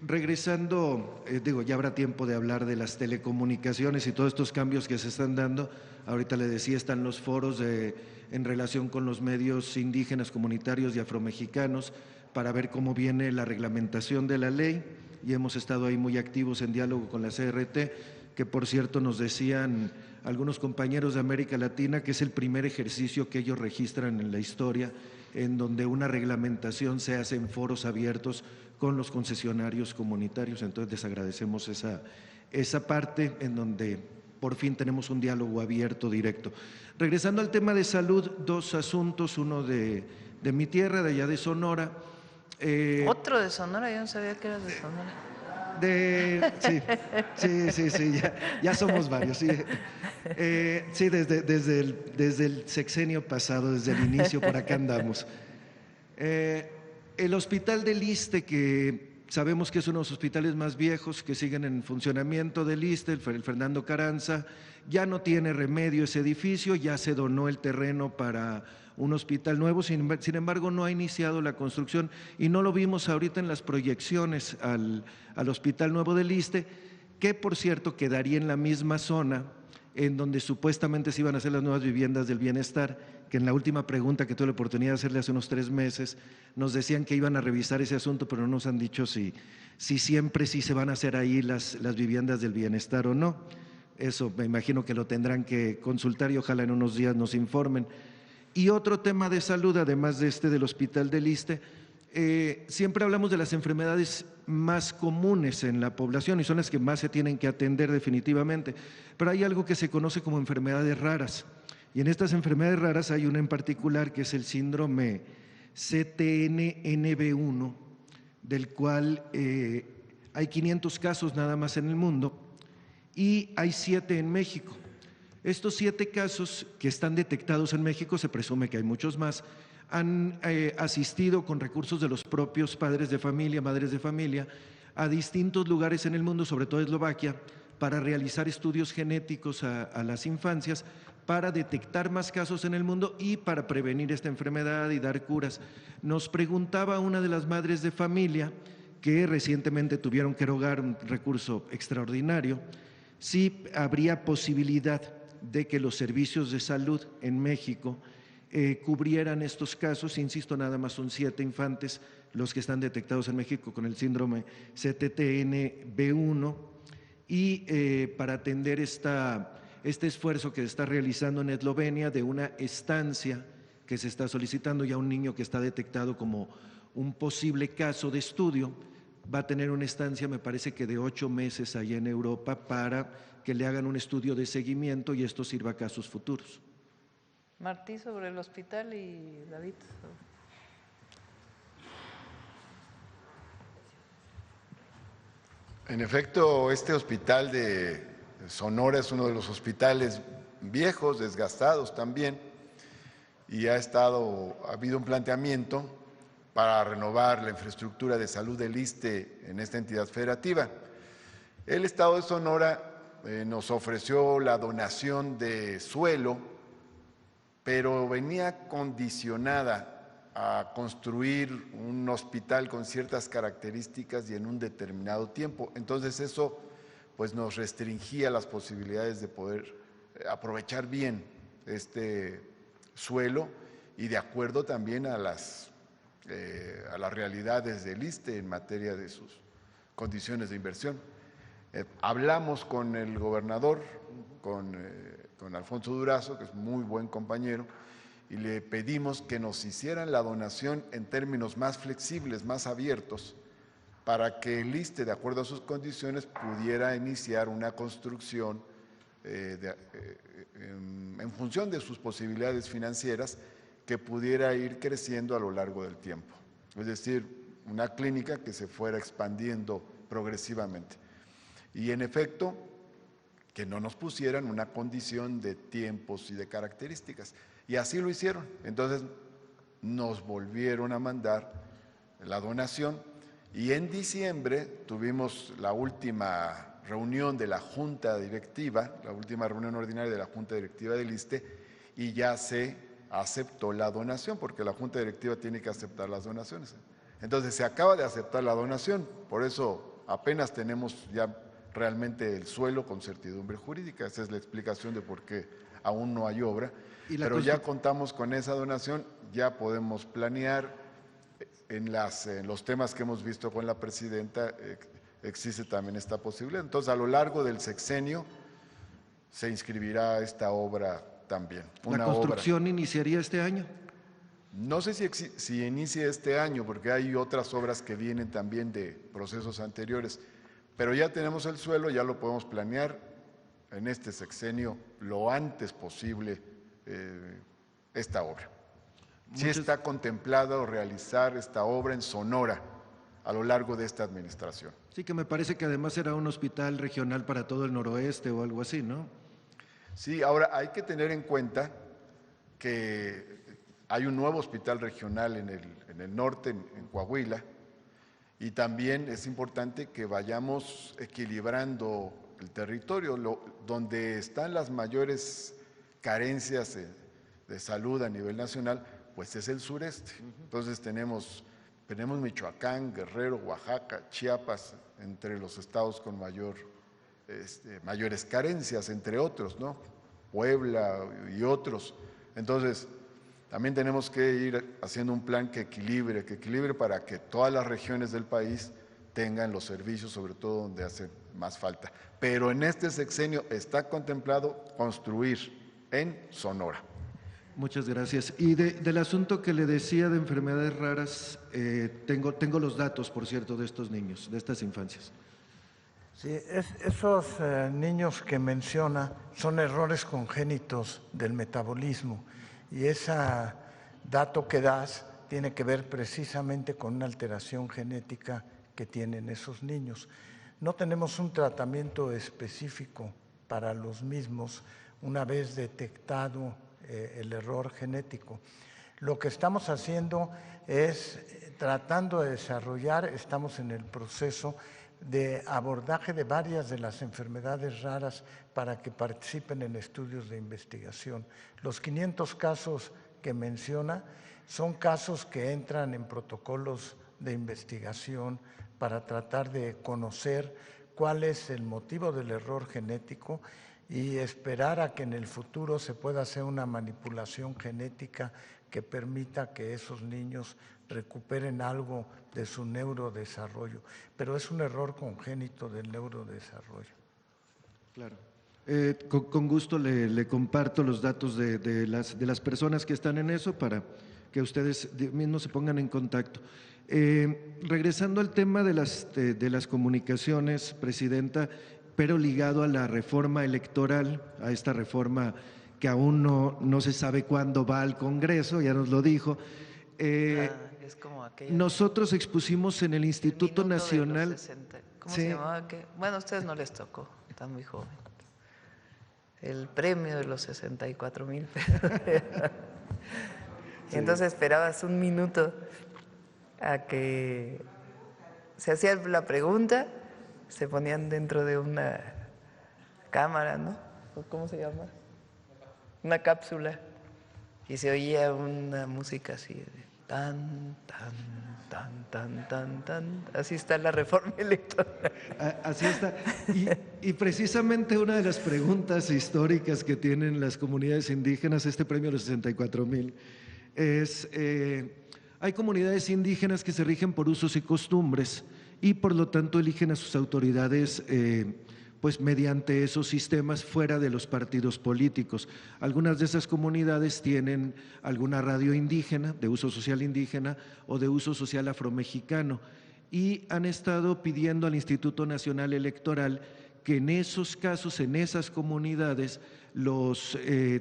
Regresando, digo, ya habrá tiempo de hablar de las telecomunicaciones y todos estos cambios que se están dando. Ahorita le decía, están los foros en relación con los medios indígenas, comunitarios y afromexicanos para ver cómo viene la reglamentación de la ley, y hemos estado ahí muy activos en diálogo con la CRT, que por cierto nos decían algunos compañeros de América Latina que es el primer ejercicio que ellos registran en la historia en donde una reglamentación se hace en foros abiertos con los concesionarios comunitarios. Entonces les agradecemos esa parte en donde por fin tenemos un diálogo abierto, directo. Regresando al tema de salud, dos asuntos, uno de mi tierra, de allá de Sonora. Otro de Sonora, yo no sabía que eras de Sonora. Sí, ya somos varios. Sí, sí desde el sexenio pasado, desde el inicio, por acá andamos. El hospital del ISSSTE, que sabemos que es uno de los hospitales más viejos que siguen en funcionamiento del ISSSTE, el Fernando Carranza, ya no tiene remedio ese edificio, ya se donó el terreno para un hospital nuevo, sin embargo no ha iniciado la construcción y no lo vimos ahorita en las proyecciones al hospital nuevo del ISSSTE, que por cierto quedaría en la misma zona en donde supuestamente se iban a hacer las nuevas viviendas del bienestar, que en la última pregunta que tuve la oportunidad de hacerle hace unos 3 meses, nos decían que iban a revisar ese asunto, pero no nos han dicho si siempre sí se van a hacer ahí las viviendas del bienestar o no. Eso me imagino que lo tendrán que consultar y ojalá en unos días nos informen. Y otro tema de salud, además de del hospital del ISSSTE, siempre hablamos de las enfermedades más comunes en la población y son las que más se tienen que atender definitivamente, pero hay algo que se conoce como enfermedades raras, y en estas enfermedades raras hay una en particular que es el síndrome CTNNB1, del cual hay 500 casos nada más en el mundo y hay 7 en México. Estos 7 casos que están detectados en México, se presume que hay muchos más, han asistido con recursos de los propios padres de familia, madres de familia, a distintos lugares en el mundo, sobre todo Eslovaquia, para realizar estudios genéticos a las infancias, para detectar más casos en el mundo y para prevenir esta enfermedad y dar curas. Nos preguntaba una de las madres de familia, que recientemente tuvieron que erogar un recurso extraordinario, si habría posibilidad de que los servicios de salud en México cubrieran estos casos. Insisto, nada más son 7 infantes los que están detectados en México con el síndrome CTNB1 y para atender este esfuerzo que se está realizando en Eslovenia de una estancia que se está solicitando ya a un niño que está detectado como un posible caso de estudio, va a tener una estancia, me parece que de 8 meses allá en Europa para que le hagan un estudio de seguimiento y esto sirva a casos futuros. Martí, sobre el hospital, y David. En efecto, este hospital de Sonora es uno de los hospitales viejos, desgastados también, y ha habido un planteamiento para renovar la infraestructura de salud del ISSSTE en esta entidad federativa. El Estado de Sonora nos ofreció la donación de suelo, pero venía condicionada a construir un hospital con ciertas características y en un determinado tiempo. Entonces eso pues nos restringía las posibilidades de poder aprovechar bien este suelo y de acuerdo también a las realidades del ISSSTE en materia de sus condiciones de inversión. Hablamos con el gobernador, con Alfonso Durazo, que es muy buen compañero, y le pedimos que nos hicieran la donación en términos más flexibles, más abiertos, para que el ISSSTE, de acuerdo a sus condiciones, pudiera iniciar una construcción en función de sus posibilidades financieras que pudiera ir creciendo a lo largo del tiempo. Es decir, una clínica que se fuera expandiendo progresivamente. Y en efecto, que no nos pusieran una condición de tiempos y de características. Y así lo hicieron. Entonces nos volvieron a mandar la donación y en diciembre tuvimos la última reunión de la Junta Directiva, la última reunión ordinaria de la Junta Directiva del ISSSTE, y ya se aceptó la donación, porque la Junta Directiva tiene que aceptar las donaciones. Entonces se acaba de aceptar la donación, por eso apenas tenemos ya realmente el suelo con certidumbre jurídica. Esa es la explicación de por qué aún no hay obra, pero ya contamos con esa donación, ya podemos planear en los temas que hemos visto con la presidenta, existe también esta posibilidad. Entonces, a lo largo del sexenio se inscribirá esta obra también. ¿La construcción iniciaría este año? No sé si inicie este año, porque hay otras obras que vienen también de procesos anteriores, pero ya tenemos el suelo, ya lo podemos planear en este sexenio lo antes posible esta obra. Sí está contemplado realizar esta obra en Sonora a lo largo de esta administración. Sí, que me parece que además será un hospital regional para todo el noroeste o algo así, ¿no? Sí, ahora hay que tener en cuenta que hay un nuevo hospital regional en el norte, en Coahuila, y también es importante que vayamos equilibrando el territorio. Donde están las mayores carencias de salud a nivel nacional, pues es el sureste. Entonces tenemos Michoacán, Guerrero, Oaxaca, Chiapas, entre los estados con mayores carencias, entre otros, ¿no? Puebla y otros. Entonces, también tenemos que ir haciendo un plan que equilibre para que todas las regiones del país tengan los servicios, sobre todo donde hace más falta. Pero en este sexenio está contemplado construir en Sonora. Muchas gracias. Y del asunto que le decía de enfermedades raras, tengo los datos, por cierto, de estos niños, de estas infancias. Sí, esos niños que menciona son errores congénitos del metabolismo, y ese dato que das tiene que ver precisamente con una alteración genética que tienen esos niños. No tenemos un tratamiento específico para los mismos una vez detectado el error genético. Lo que estamos haciendo es tratando de desarrollar, estamos en el proceso de abordaje de varias de las enfermedades raras para que participen en estudios de investigación. Los 500 casos que menciona son casos que entran en protocolos de investigación para tratar de conocer cuál es el motivo del error genético y esperar a que en el futuro se pueda hacer una manipulación genética que permita que esos niños recuperen algo de su neurodesarrollo. Pero es un error congénito del neurodesarrollo. Claro. Con gusto le comparto los datos de las personas que están en eso para que ustedes mismos se pongan en contacto. Regresando al tema de las comunicaciones, Presidenta, pero ligado a la reforma electoral, a esta reforma que aún no se sabe cuándo va al Congreso, ya nos lo dijo. Es como nosotros expusimos en el Instituto Nacional… ¿Cómo se llamaba? Bueno, a ustedes no les tocó, están muy jóvenes. El premio de los 64,000 pesos. Y entonces esperabas un minuto a que se hacía la pregunta, se ponían dentro de una cámara, ¿no? ¿Cómo se llama? Una cápsula. Y se oía una música así de tan, tan, tan, tan, tan, tan. Así está la reforma electoral. Así está. Y precisamente una de las preguntas históricas que tienen las comunidades indígenas, este premio de los 64,000, es… hay comunidades indígenas que se rigen por usos y costumbres y por lo tanto eligen a sus autoridades pues mediante esos sistemas fuera de los partidos políticos. Algunas de esas comunidades tienen alguna radio indígena, de uso social indígena o de uso social afromexicano, y han estado pidiendo al Instituto Nacional Electoral que en esos casos, en esas comunidades, en los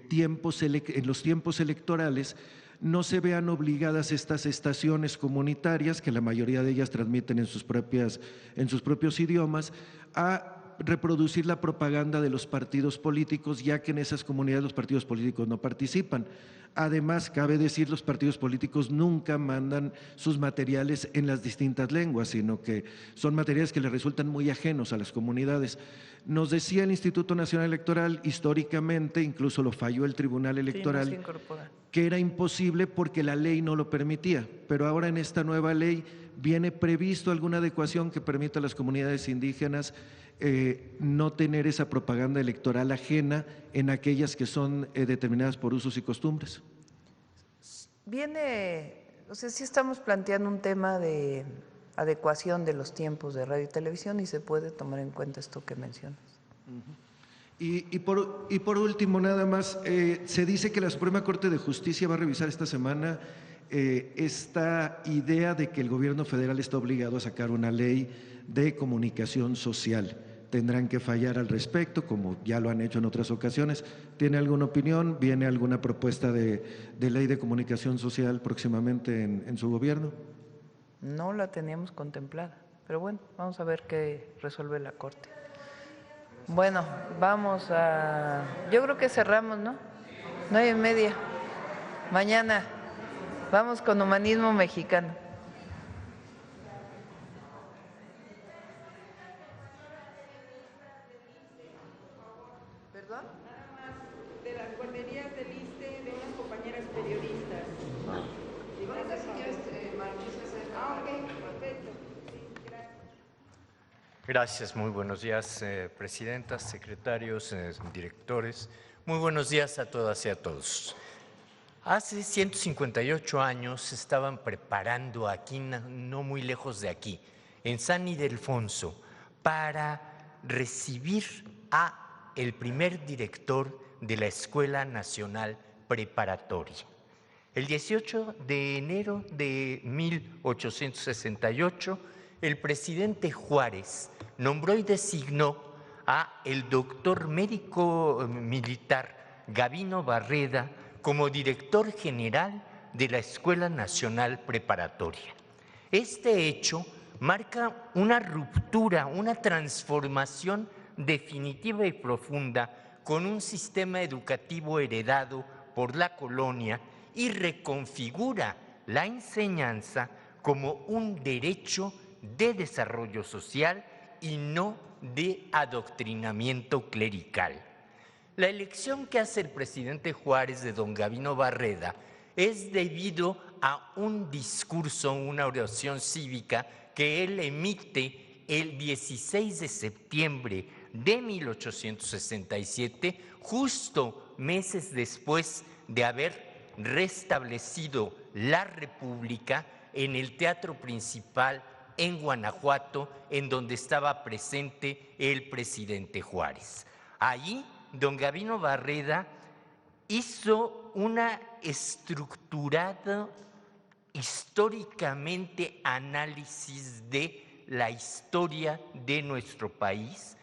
tiempos electorales, no se vean obligadas estas estaciones comunitarias, que la mayoría de ellas transmiten en sus propios idiomas, a reproducir la propaganda de los partidos políticos, ya que en esas comunidades los partidos políticos no participan. Además, cabe decir, los partidos políticos nunca mandan sus materiales en las distintas lenguas, sino que son materiales que les resultan muy ajenos a las comunidades. Nos decía el Instituto Nacional Electoral, históricamente, incluso lo falló el Tribunal Electoral, que era imposible porque la ley no lo permitía, pero ahora en esta nueva ley viene previsto alguna adecuación que permita a las comunidades indígenas no tener esa propaganda electoral ajena en aquellas que son determinadas por usos y costumbres. Sí estamos planteando un tema de adecuación de los tiempos de radio y televisión y se puede tomar en cuenta esto que mencionas. Y por último, nada más, se dice que la Suprema Corte de Justicia va a revisar esta semana esta idea de que el gobierno federal está obligado a sacar una ley de comunicación social. Tendrán que fallar al respecto, como ya lo han hecho en otras ocasiones. ¿Tiene alguna opinión? ¿Viene alguna propuesta de ley de comunicación social próximamente en su gobierno? No la teníamos contemplada, pero bueno, vamos a ver qué resuelve la Corte. Bueno, yo creo que cerramos, ¿no? 9:30. Mañana vamos con Humanismo Mexicano. ¿Perdón? Nada más de las guarderías del ISSSTE de unas compañeras periodistas. Perfecto. Sí, gracias. Gracias, muy buenos días, presidentas, secretarios, directores. Muy buenos días a todas y a todos. Hace 158 años se estaban preparando aquí, no muy lejos de aquí, en San Ildefonso, para recibir a el primer director de la Escuela Nacional Preparatoria. El 18 de enero de 1868, el presidente Juárez nombró y designó a el doctor médico militar Gavino Barreda como director general de la Escuela Nacional Preparatoria. Este hecho marca una ruptura, una transformación definitiva y profunda con un sistema educativo heredado por la colonia y reconfigura la enseñanza como un derecho de desarrollo social y no de adoctrinamiento clerical. La elección que hace el presidente Juárez de don Gavino Barreda es debido a un discurso, una oración cívica que él emite el 16 de septiembre de 1867, justo meses después de haber restablecido la República en el Teatro Principal en Guanajuato, en donde estaba presente el presidente Juárez. Allí, don Gavino Barreda hizo una estructurado históricamente análisis de la historia de nuestro país,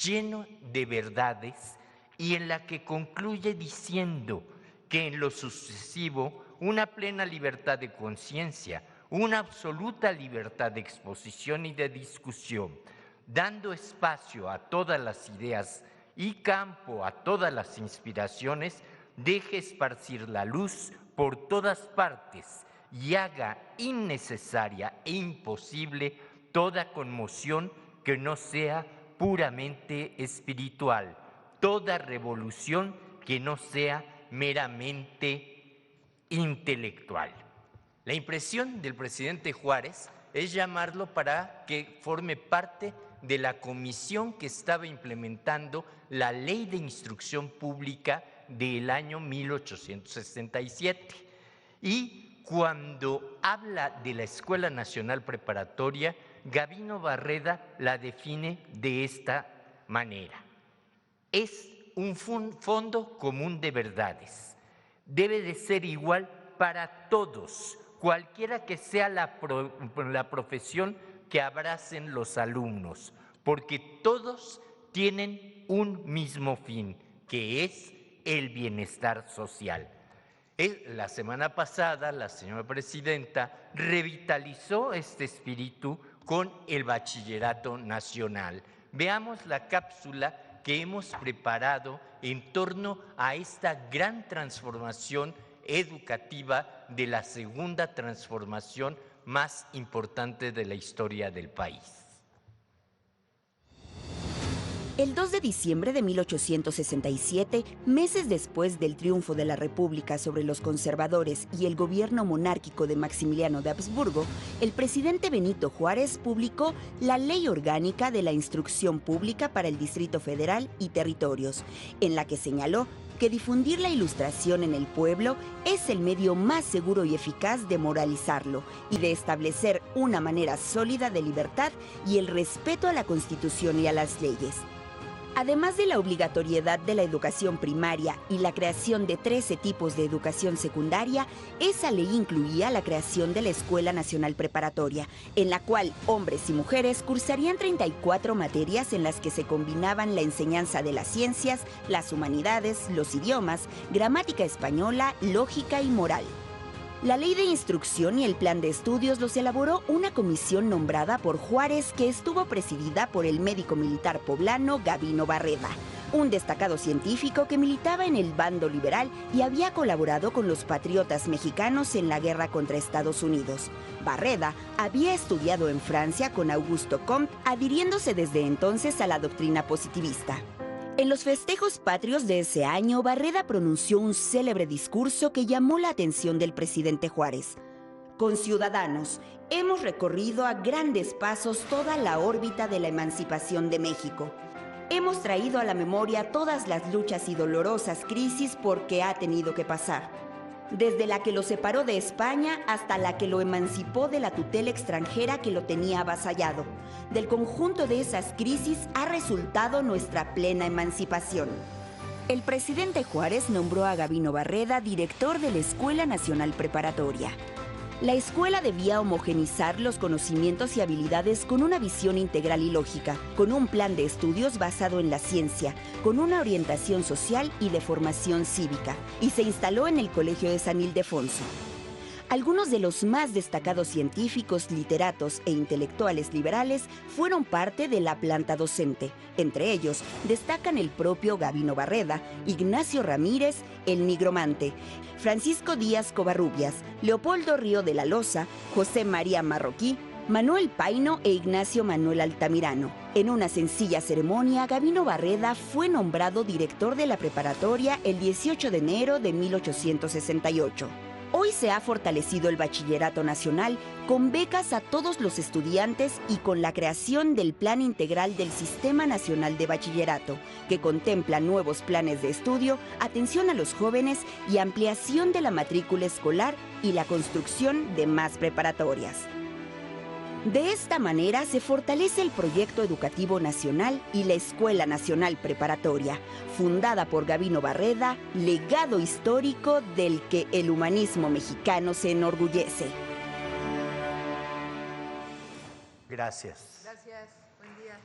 lleno de verdades, y en la que concluye diciendo que en lo sucesivo una plena libertad de conciencia, una absoluta libertad de exposición y de discusión, dando espacio a todas las ideas y campo a todas las inspiraciones, deje esparcir la luz por todas partes y haga innecesaria e imposible toda conmoción que no sea puramente espiritual, toda revolución que no sea meramente intelectual. La impresión del presidente Juárez es llamarlo para que forme parte de la comisión que estaba implementando la Ley de Instrucción Pública del año 1867. Y cuando habla de la Escuela Nacional Preparatoria, Gavino Barreda la define de esta manera. Es un fondo común de verdades. Debe de ser igual para todos, cualquiera que sea la profesión que abracen los alumnos, porque todos tienen un mismo fin, que es el bienestar social. La semana pasada, la señora presidenta revitalizó este espíritu con el Bachillerato Nacional. Veamos la cápsula que hemos preparado en torno a esta gran transformación educativa de la segunda transformación más importante de la historia del país. El 2 de diciembre de 1867, meses después del triunfo de la República sobre los conservadores y el gobierno monárquico de Maximiliano de Habsburgo, el presidente Benito Juárez publicó la Ley Orgánica de la Instrucción Pública para el Distrito Federal y Territorios, en la que señaló que difundir la Ilustración en el pueblo es el medio más seguro y eficaz de moralizarlo y de establecer una manera sólida de libertad y el respeto a la Constitución y a las leyes. Además de la obligatoriedad de la educación primaria y la creación de 13 tipos de educación secundaria, esa ley incluía la creación de la Escuela Nacional Preparatoria, en la cual hombres y mujeres cursarían 34 materias en las que se combinaban la enseñanza de las ciencias, las humanidades, los idiomas, gramática española, lógica y moral. La ley de instrucción y el plan de estudios los elaboró una comisión nombrada por Juárez que estuvo presidida por el médico militar poblano Gavino Barreda, un destacado científico que militaba en el bando liberal y había colaborado con los patriotas mexicanos en la guerra contra Estados Unidos. Barreda había estudiado en Francia con Augusto Comte, adhiriéndose desde entonces a la doctrina positivista. En los festejos patrios de ese año, Barreda pronunció un célebre discurso que llamó la atención del presidente Juárez. Conciudadanos, hemos recorrido a grandes pasos toda la órbita de la emancipación de México. Hemos traído a la memoria todas las luchas y dolorosas crisis por que ha tenido que pasar. Desde la que lo separó de España hasta la que lo emancipó de la tutela extranjera que lo tenía avasallado. Del conjunto de esas crisis ha resultado nuestra plena emancipación. El presidente Juárez nombró a Gavino Barreda director de la Escuela Nacional Preparatoria. La escuela debía homogeneizar los conocimientos y habilidades con una visión integral y lógica, con un plan de estudios basado en la ciencia, con una orientación social y de formación cívica, y se instaló en el Colegio de San Ildefonso. Algunos de los más destacados científicos, literatos e intelectuales liberales fueron parte de la planta docente. Entre ellos destacan el propio Gavino Barreda, Ignacio Ramírez, el Nigromante, Francisco Díaz Covarrubias, Leopoldo Río de la Loza, José María Marroquí, Manuel Paino e Ignacio Manuel Altamirano. En una sencilla ceremonia, Gavino Barreda fue nombrado director de la preparatoria el 18 de enero de 1868. Hoy se ha fortalecido el Bachillerato Nacional con becas a todos los estudiantes y con la creación del Plan Integral del Sistema Nacional de Bachillerato, que contempla nuevos planes de estudio, atención a los jóvenes y ampliación de la matrícula escolar y la construcción de más preparatorias. De esta manera se fortalece el proyecto educativo nacional y la Escuela Nacional Preparatoria, fundada por Gavino Barreda, legado histórico del que el humanismo mexicano se enorgullece. Gracias. Gracias. Buen día.